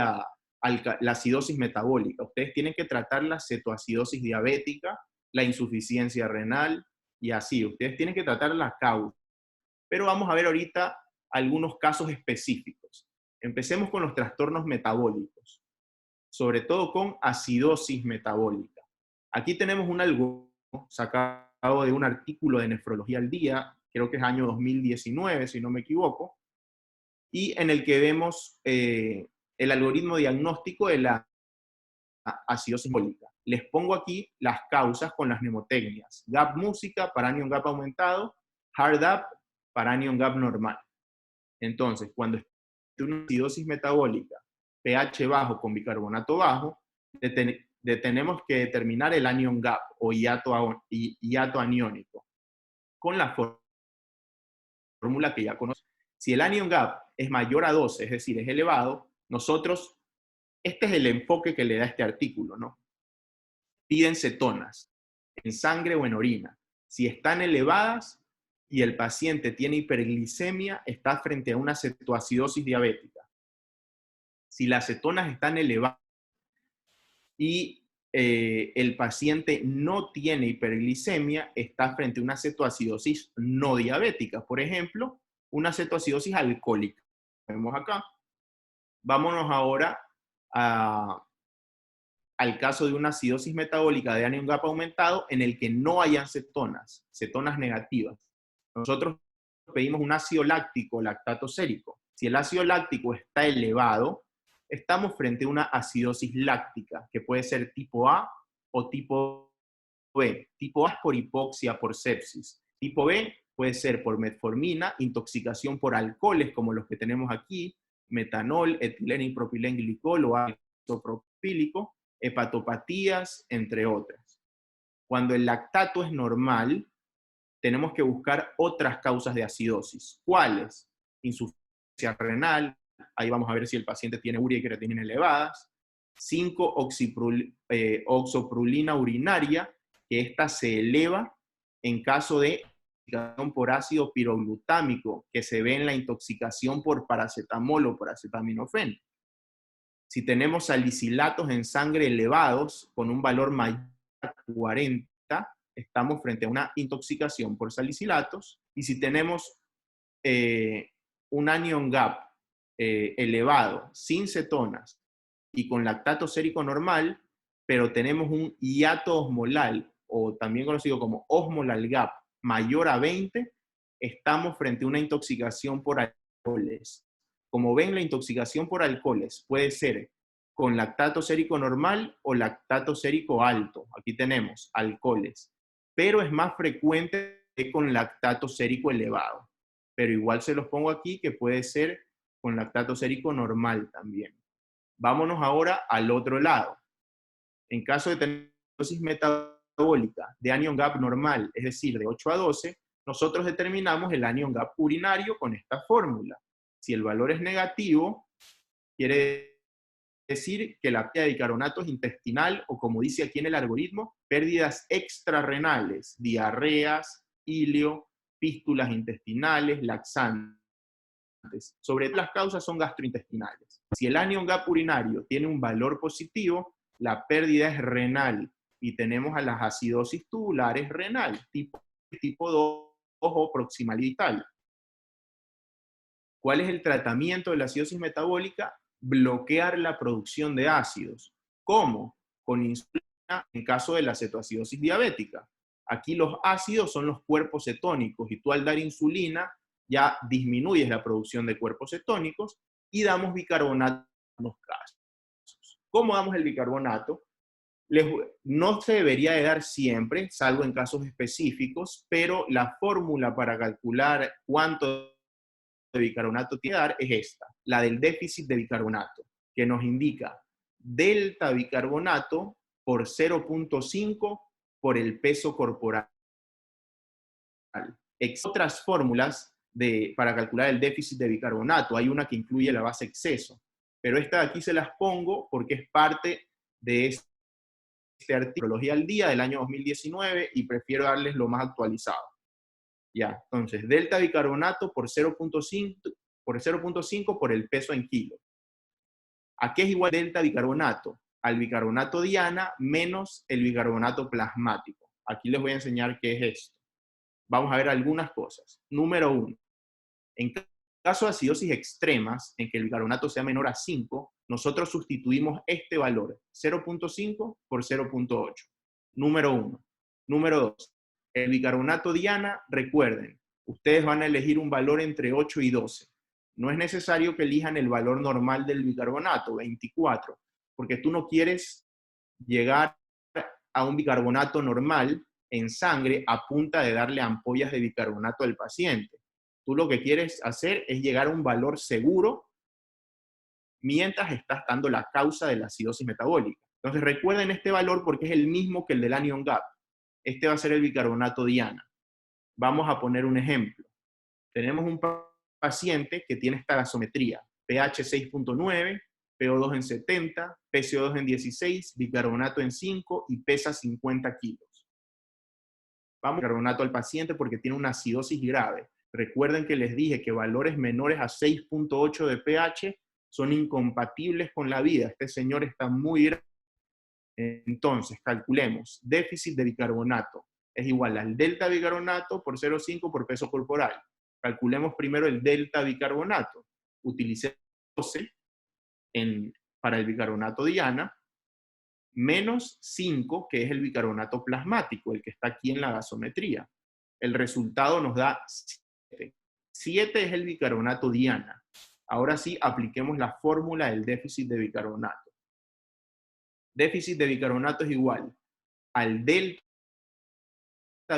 la acidosis metabólica. Ustedes tienen que tratar la cetoacidosis diabética, la insuficiencia renal y así. Ustedes tienen que tratar la causa. Pero vamos a ver ahorita algunos casos específicos. Empecemos con los trastornos metabólicos, sobre todo con acidosis metabólica. Aquí tenemos un algoritmo sacado de un artículo de Nefrología al Día, creo que es año 2019, si no me equivoco, y en el que vemos el algoritmo diagnóstico de la acidosis metabólica. Les pongo aquí las causas con las mnemotecnias. GAP música para anion GAP aumentado, hard up para anion GAP normal. Entonces, cuando es una acidosis metabólica, pH bajo con bicarbonato bajo, tenemos que determinar el anion gap o hiato aniónico con la fórmula que ya conocemos. Si el anion gap es mayor a 12, es decir, es elevado, nosotros, este es el enfoque que le da este artículo, ¿no? Piden cetonas en sangre o en orina. Si están elevadas y el paciente tiene hiperglicemia, está frente a una cetoacidosis diabética. Si las cetonas están elevadas y el paciente no tiene hiperglicemia, está frente a una cetoacidosis no diabética. Por ejemplo, una cetoacidosis alcohólica. Vemos acá. Vámonos ahora al caso de una acidosis metabólica de anion gap aumentado en el que no hayan cetonas negativas. Nosotros pedimos un ácido láctico, lactato sérico. Si el ácido láctico está elevado, estamos frente a una acidosis láctica, que puede ser tipo A o tipo B. Tipo A es por hipoxia, por sepsis. Tipo B puede ser por metformina, intoxicación por alcoholes, como los que tenemos aquí, metanol, etileno y propilenglicol o ácido propílico, hepatopatías, entre otras. Cuando el lactato es normal, tenemos que buscar otras causas de acidosis. ¿Cuáles? Insuficiencia renal, ahí vamos a ver si el paciente tiene urea y creatinina elevadas. 5, oxoprolina urinaria, que esta se eleva en caso de intoxicación por ácido piroglutámico, que se ve en la intoxicación por paracetamol o por acetaminofén. Si tenemos salicilatos en sangre elevados con un valor mayor a 40, estamos frente a una intoxicación por salicilatos. Y si tenemos un anion gap elevado, sin cetonas y con lactato sérico normal, pero tenemos un hiato osmolal, o también conocido como osmolal gap, mayor a 20, estamos frente a una intoxicación por alcoholes. Como ven, la intoxicación por alcoholes puede ser con lactato sérico normal o lactato sérico alto. Aquí tenemos alcoholes, pero es más frecuente que con lactato sérico elevado. Pero igual se los pongo aquí que puede ser con lactato sérico normal también. Vámonos ahora al otro lado. En caso de tener acidosis metabólica de anion gap normal, es decir, de 8 a 12, nosotros determinamos el anion gap urinario con esta fórmula. Si el valor es negativo, quiere decir que la pérdida de bicarbonato es intestinal o, como dice aquí en el algoritmo, pérdidas extrarrenales, diarreas, ilio, fístulas intestinales, laxantes. Sobre todo las causas son gastrointestinales. Si el anion gap urinario tiene un valor positivo, la pérdida es renal y tenemos a las acidosis tubulares renal, tipo 2 o proximal y vital. ¿Cuál es el tratamiento de la acidosis metabólica? Bloquear la producción de ácidos. ¿Cómo? Con insulina en caso de la cetoacidosis diabética. Aquí los ácidos son los cuerpos cetónicos y tú al dar insulina ya disminuyes la producción de cuerpos cetónicos y damos bicarbonato en los casos. ¿Cómo damos el bicarbonato? No se debería de dar siempre, salvo en casos específicos, pero la fórmula para calcular cuánto de bicarbonato tiene que dar es esta, la del déficit de bicarbonato, que nos indica delta bicarbonato por 0.5 por el peso corporal. Existen otras fórmulas para calcular el déficit de bicarbonato. Hay una que incluye la base exceso, pero esta de aquí se las pongo porque es parte de este artículo al día del año 2019 y prefiero darles lo más actualizado. Ya, entonces, delta bicarbonato por 0.5 por el peso en kilo. ¿A qué es igual delta bicarbonato? Al bicarbonato diana menos el bicarbonato plasmático. Aquí les voy a enseñar qué es esto. Vamos a ver algunas cosas. Número 1. En caso de acidosis extremas, en que el bicarbonato sea menor a 5, nosotros sustituimos este valor, 0.5 por 0.8. Número 1. Número 2. El bicarbonato diana, recuerden, ustedes van a elegir un valor entre 8 y 12. No es necesario que elijan el valor normal del bicarbonato, 24, porque tú no quieres llegar a un bicarbonato normal en sangre a punta de darle ampollas de bicarbonato al paciente. Tú lo que quieres hacer es llegar a un valor seguro mientras estás dando la causa de la acidosis metabólica. Entonces recuerden este valor porque es el mismo que el del anion gap. Este va a ser el bicarbonato diana. Vamos a poner un ejemplo. Tenemos un paciente que tiene esta gasometría, pH 6.9, PO2 en 70, PCO2 en 16, bicarbonato en 5 y pesa 50 kilos. Vamos a bicarbonato al paciente porque tiene una acidosis grave. Recuerden que les dije que valores menores a 6.8 de pH son incompatibles con la vida. Este señor está muy grave. Entonces, calculemos. Déficit de bicarbonato es igual al delta bicarbonato por 0,5 por peso corporal. Calculemos primero el delta bicarbonato. Utilicemos 12 para el bicarbonato diana, menos 5, que es el bicarbonato plasmático, el que está aquí en la gasometría. El resultado nos da 7. 7 es el bicarbonato diana. Ahora sí, apliquemos la fórmula del déficit de bicarbonato. Déficit de bicarbonato es igual al delta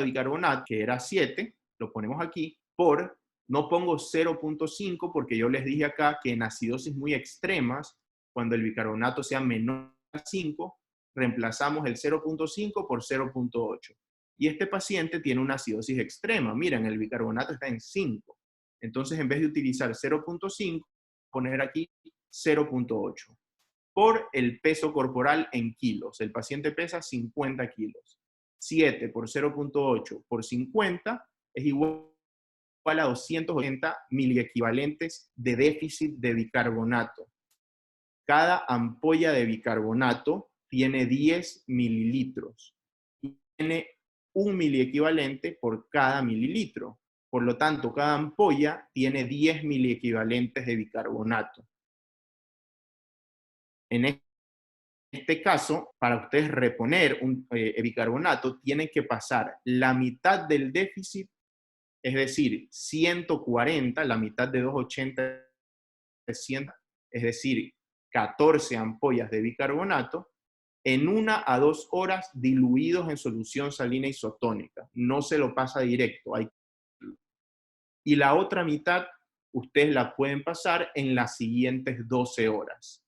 bicarbonato, que era 7, lo ponemos aquí, por, no pongo 0.5 porque yo les dije acá que en acidosis muy extremas, cuando el bicarbonato sea menor a 5, reemplazamos el 0.5 por 0.8. Y este paciente tiene una acidosis extrema. Miren, el bicarbonato está en 5. Entonces, en vez de utilizar 0.5, poner aquí 0.8 por el peso corporal en kilos. El paciente pesa 50 kilos. 7 por 0.8 por 50 es igual a 280 miliequivalentes de déficit de bicarbonato. Cada ampolla de bicarbonato tiene 10 mililitros. Y tiene un miliequivalente por cada mililitro. Por lo tanto, cada ampolla tiene 10 miliequivalentes de bicarbonato. En este caso, para ustedes reponer un bicarbonato, tienen que pasar la mitad del déficit, es decir, 140, la mitad de 280 es 100, es decir, 14 ampollas de bicarbonato, en 1 a 2 horas diluidos en solución salina isotónica. No se lo pasa directo. Y la otra mitad, ustedes la pueden pasar en las siguientes 12 horas.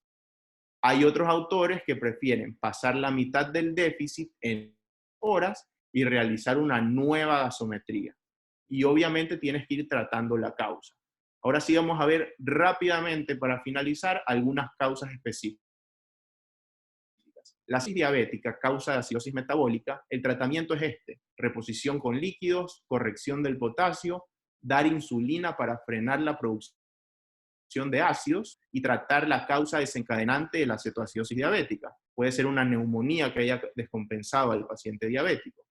Hay otros autores que prefieren pasar la mitad del déficit en horas y realizar una nueva gasometría. Y obviamente tienes que ir tratando la causa. Ahora sí vamos a ver rápidamente, para finalizar, algunas causas específicas. La acidosis diabética, causa de acidosis metabólica, el tratamiento es este: reposición con líquidos, corrección del potasio, dar insulina para frenar la producción de ácidos y tratar la causa desencadenante de la cetoacidosis diabética. Puede ser una neumonía que haya descompensado al paciente diabético.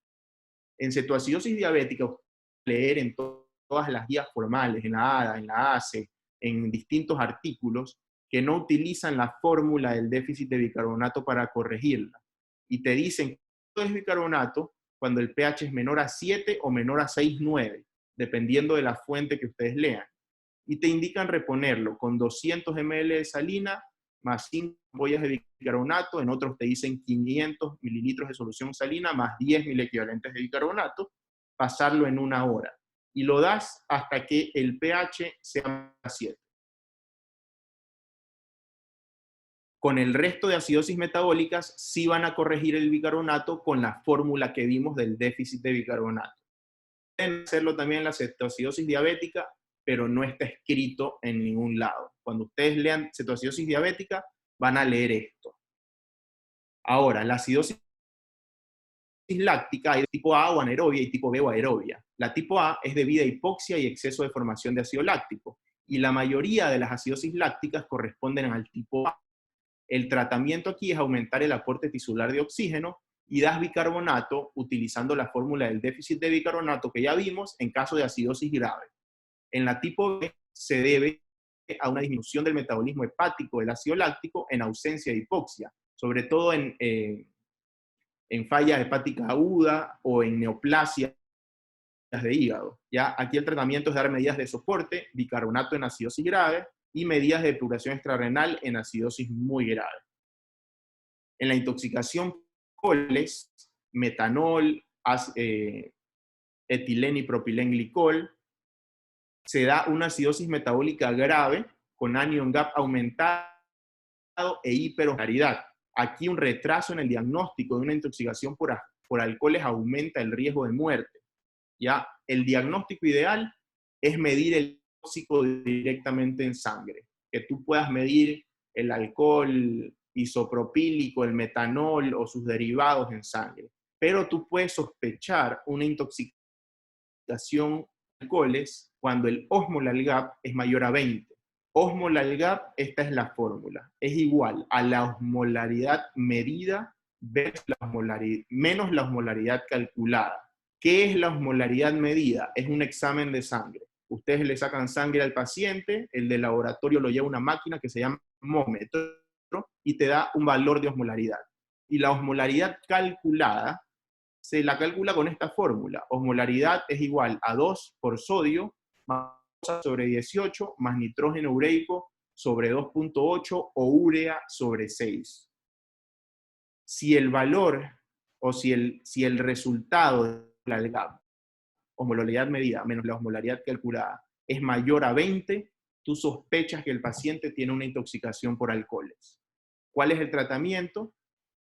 En cetoacidosis diabética, leer en todas las guías formales, en la ADA, en la ACE, en distintos artículos, que no utilizan la fórmula del déficit de bicarbonato para corregirla. Y te dicen que es bicarbonato cuando el pH es menor a 7 o menor a 6,9, dependiendo de la fuente que ustedes lean. Y te indican reponerlo con 200 ml de salina más 5 ampollas de bicarbonato. En otros te dicen 500 mililitros de solución salina más 10 miliequivalentes de bicarbonato, pasarlo en 1 hora. Y lo das hasta que el pH sea 7. Con el resto de acidosis metabólicas sí van a corregir el bicarbonato con la fórmula que vimos del déficit de bicarbonato. Pueden hacerlo también en la cetoacidosis diabética, pero no está escrito en ningún lado. Cuando ustedes lean cetoacidosis diabética, van a leer esto. Ahora, la acidosis láctica hay de tipo A o anaerobia y tipo B o aerobia. La tipo A es debida a hipoxia y exceso de formación de ácido láctico, y la mayoría de las acidosis lácticas corresponden al tipo A. El tratamiento aquí es aumentar el aporte tisular de oxígeno y das bicarbonato utilizando la fórmula del déficit de bicarbonato que ya vimos en caso de acidosis grave. En la tipo B se debe a una disminución del metabolismo hepático del ácido láctico en ausencia de hipoxia, sobre todo en falla hepática aguda o en neoplasias de hígado. ¿Ya? Aquí el tratamiento es dar medidas de soporte, bicarbonato en acidosis grave y medidas de depuración extrarrenal en acidosis muy grave. En la intoxicación por alcoholes, metanol, etileno y propilenglicol, se da una acidosis metabólica grave con anion gap aumentado e hiperosmolaridad. Aquí un retraso en el diagnóstico de una intoxicación por alcoholes aumenta el riesgo de muerte. ¿Ya? El diagnóstico ideal es medir el tóxico directamente en sangre, que tú puedas medir el alcohol isopropílico, el metanol o sus derivados en sangre. Pero tú puedes sospechar una intoxicación por alcoholes cuando el osmolar gap es mayor a 20. Osmolar gap, esta es la fórmula, es igual a la osmolaridad medida menos la osmolaridad calculada. ¿Qué es la osmolaridad medida? Es un examen de sangre. Ustedes le sacan sangre al paciente, el del laboratorio lo lleva a una máquina que se llama osmómetro y te da un valor de osmolaridad. Y la osmolaridad calculada se la calcula con esta fórmula. Osmolaridad es igual a 2 por sodio más sobre 18 más nitrógeno ureico sobre 2.8 o urea sobre 6. Si el valor o si el resultado de la GAP, osmolaridad medida menos la osmolaridad calculada, es mayor a 20, tú sospechas que el paciente tiene una intoxicación por alcoholes. ¿Cuál es el tratamiento?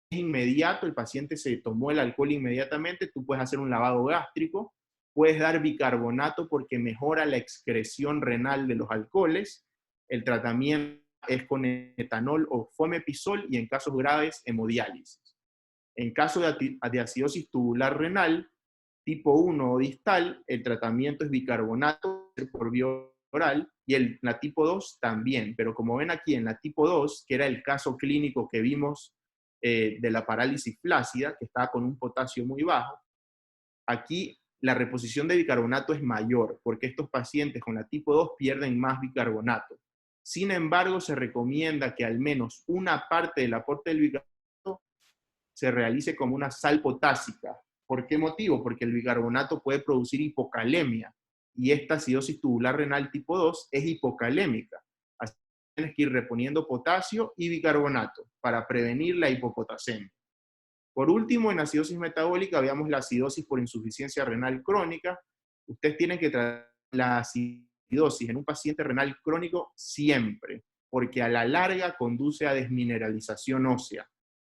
Es inmediato, el paciente se tomó el alcohol inmediatamente, tú puedes hacer un lavado gástrico, puedes dar bicarbonato porque mejora la excreción renal de los alcoholes, el tratamiento es con etanol o fomepizol y en casos graves hemodiálisis. En caso de acidosis tubular renal, tipo 1 o distal, el tratamiento es bicarbonato por vía oral y la tipo 2 también, pero como ven aquí en la tipo 2, que era el caso clínico que vimos de la parálisis flácida, que estaba con un potasio muy bajo, aquí la reposición de bicarbonato es mayor, porque estos pacientes con la tipo 2 pierden más bicarbonato. Sin embargo, se recomienda que al menos una parte del aporte del bicarbonato se realice como una sal potásica. ¿Por qué motivo? Porque el bicarbonato puede producir hipocalemia, y esta acidosis tubular renal tipo 2 es hipocalémica. Así que tienes que ir reponiendo potasio y bicarbonato para prevenir la hipopotasemia. Por último, en acidosis metabólica veamos la acidosis por insuficiencia renal crónica. Ustedes tienen que tratar la acidosis en un paciente renal crónico siempre, porque a la larga conduce a desmineralización ósea.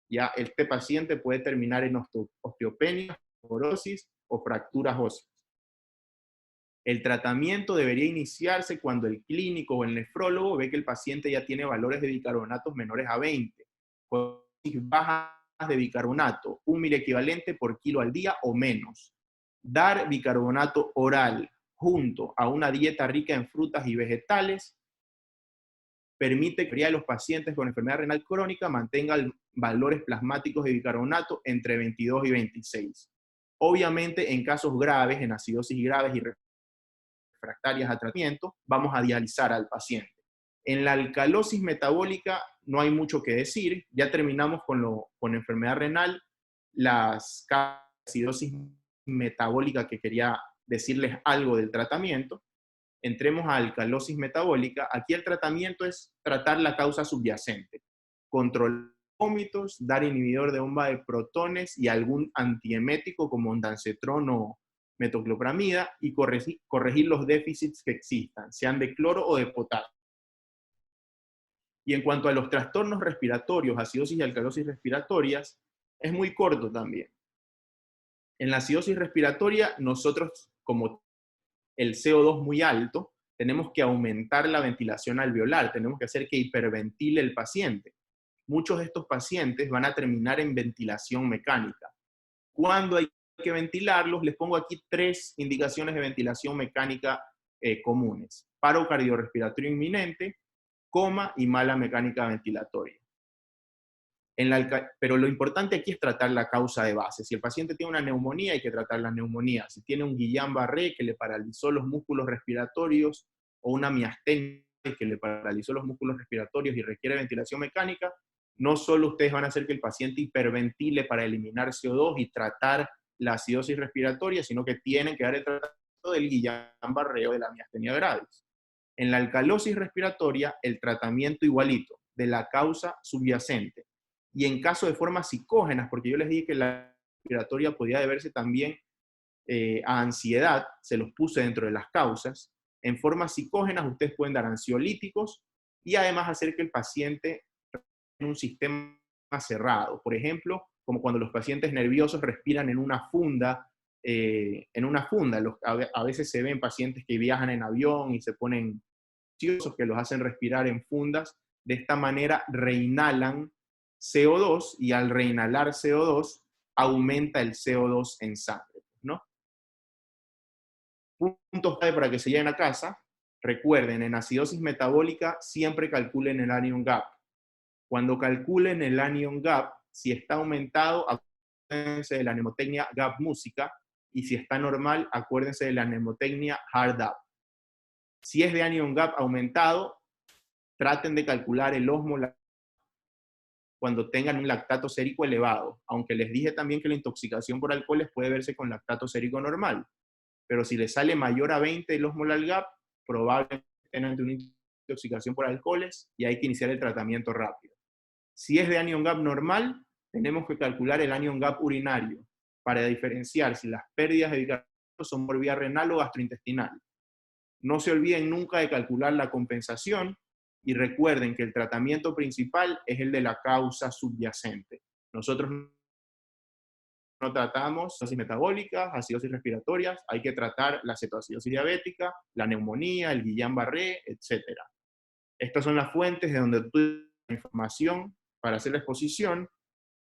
Ya este paciente puede terminar en osteopenia, fibrosis o fracturas óseas. El tratamiento debería iniciarse cuando el clínico o el nefrólogo ve que el paciente ya tiene valores de bicarbonatos menores a 20. Bajas de bicarbonato, 1 miliequivalente por kilo al día o menos. Dar bicarbonato oral junto a una dieta rica en frutas y vegetales permite que los pacientes con enfermedad renal crónica mantengan valores plasmáticos de bicarbonato entre 22 y 26. Obviamente, en casos graves, en acidosis graves y refractarias a tratamiento, vamos a dializar al paciente. En la alcalosis metabólica no hay mucho que decir, ya terminamos con enfermedad renal, las acidosis metabólica que quería decirles algo del tratamiento. Entremos a alcalosis metabólica. Aquí el tratamiento es tratar la causa subyacente, controlar vómitos, dar inhibidor de bomba de protones y algún antiemético como ondansetron o metoclopramida y corregir los déficits que existan, sean de cloro o de potasio. Y en cuanto a los trastornos respiratorios, acidosis y alcalosis respiratorias, es muy corto también. En la acidosis respiratoria, nosotros, como el CO2 muy alto, tenemos que aumentar la ventilación alveolar, tenemos que hacer que hiperventile el paciente. Muchos de estos pacientes van a terminar en ventilación mecánica. ¿Cuándo hay que ventilarlos? Les pongo aquí 3 indicaciones de ventilación mecánica comunes. Paro cardiorrespiratorio inminente, coma y mala mecánica ventilatoria. Pero lo importante aquí es tratar la causa de base. Si el paciente tiene una neumonía, hay que tratar la neumonía. Si tiene un Guillain-Barré que le paralizó los músculos respiratorios, o una miastenia que le paralizó los músculos respiratorios y requiere ventilación mecánica, no solo ustedes van a hacer que el paciente hiperventile para eliminar CO2 y tratar la acidosis respiratoria, sino que tienen que dar el tratamiento del Guillain-Barré o de la miastenia gravis. En la alcalosis respiratoria, el tratamiento igualito, de la causa subyacente. Y en caso de formas psicógenas, porque yo les dije que la respiratoria podía deberse también a ansiedad, se los puse dentro de las causas. En formas psicógenas, ustedes pueden dar ansiolíticos y además hacer que el paciente tenga un sistema cerrado. Por ejemplo, como cuando los pacientes nerviosos respiran en una funda. A veces se ven pacientes que viajan en avión y se ponen ansiosos que los hacen respirar en fundas. De esta manera reinhalan CO2 y al reinhalar CO2 aumenta el CO2 en sangre, ¿no? Puntos clave para que se lleguen a casa. Recuerden, en acidosis metabólica siempre calculen el anion gap. Cuando calculen el anion gap, si está aumentado, acuérdense de la mnemotecnia gap música, y si está normal, acuérdense de la mnemotecnia hard up. Si es de anion gap aumentado, traten de calcular el osmolar cuando tengan un lactato sérico elevado, aunque les dije también que la intoxicación por alcoholes puede verse con lactato sérico normal, pero si les sale mayor a 20 el osmolar gap, probablemente tengan una intoxicación por alcoholes y hay que iniciar el tratamiento rápido. Si es de anion gap normal, tenemos que calcular el anion gap urinario para diferenciar si las pérdidas de bicarbonato son por vía renal o gastrointestinal. No se olviden nunca de calcular la compensación y recuerden que el tratamiento principal es el de la causa subyacente. Nosotros no tratamos acidosis metabólicas, acidosis respiratorias, hay que tratar la cetoacidosis diabética, la neumonía, el Guillain-Barré, etc. Estas son las fuentes de donde obtuve la información para hacer la exposición.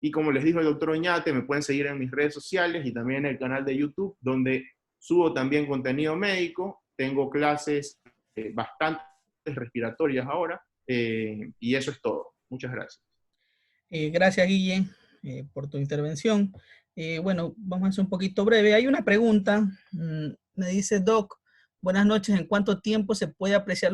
Y como les dijo el doctor Oñate, me pueden seguir en mis redes sociales y también en el canal de YouTube, donde subo también contenido médico. Tengo clases bastante respiratorias ahora, y eso es todo. Muchas gracias. Gracias, Guille, por tu intervención. Bueno, vamos a hacer un poquito breve. Hay una pregunta, me dice Doc, buenas noches, ¿en cuánto tiempo se puede apreciar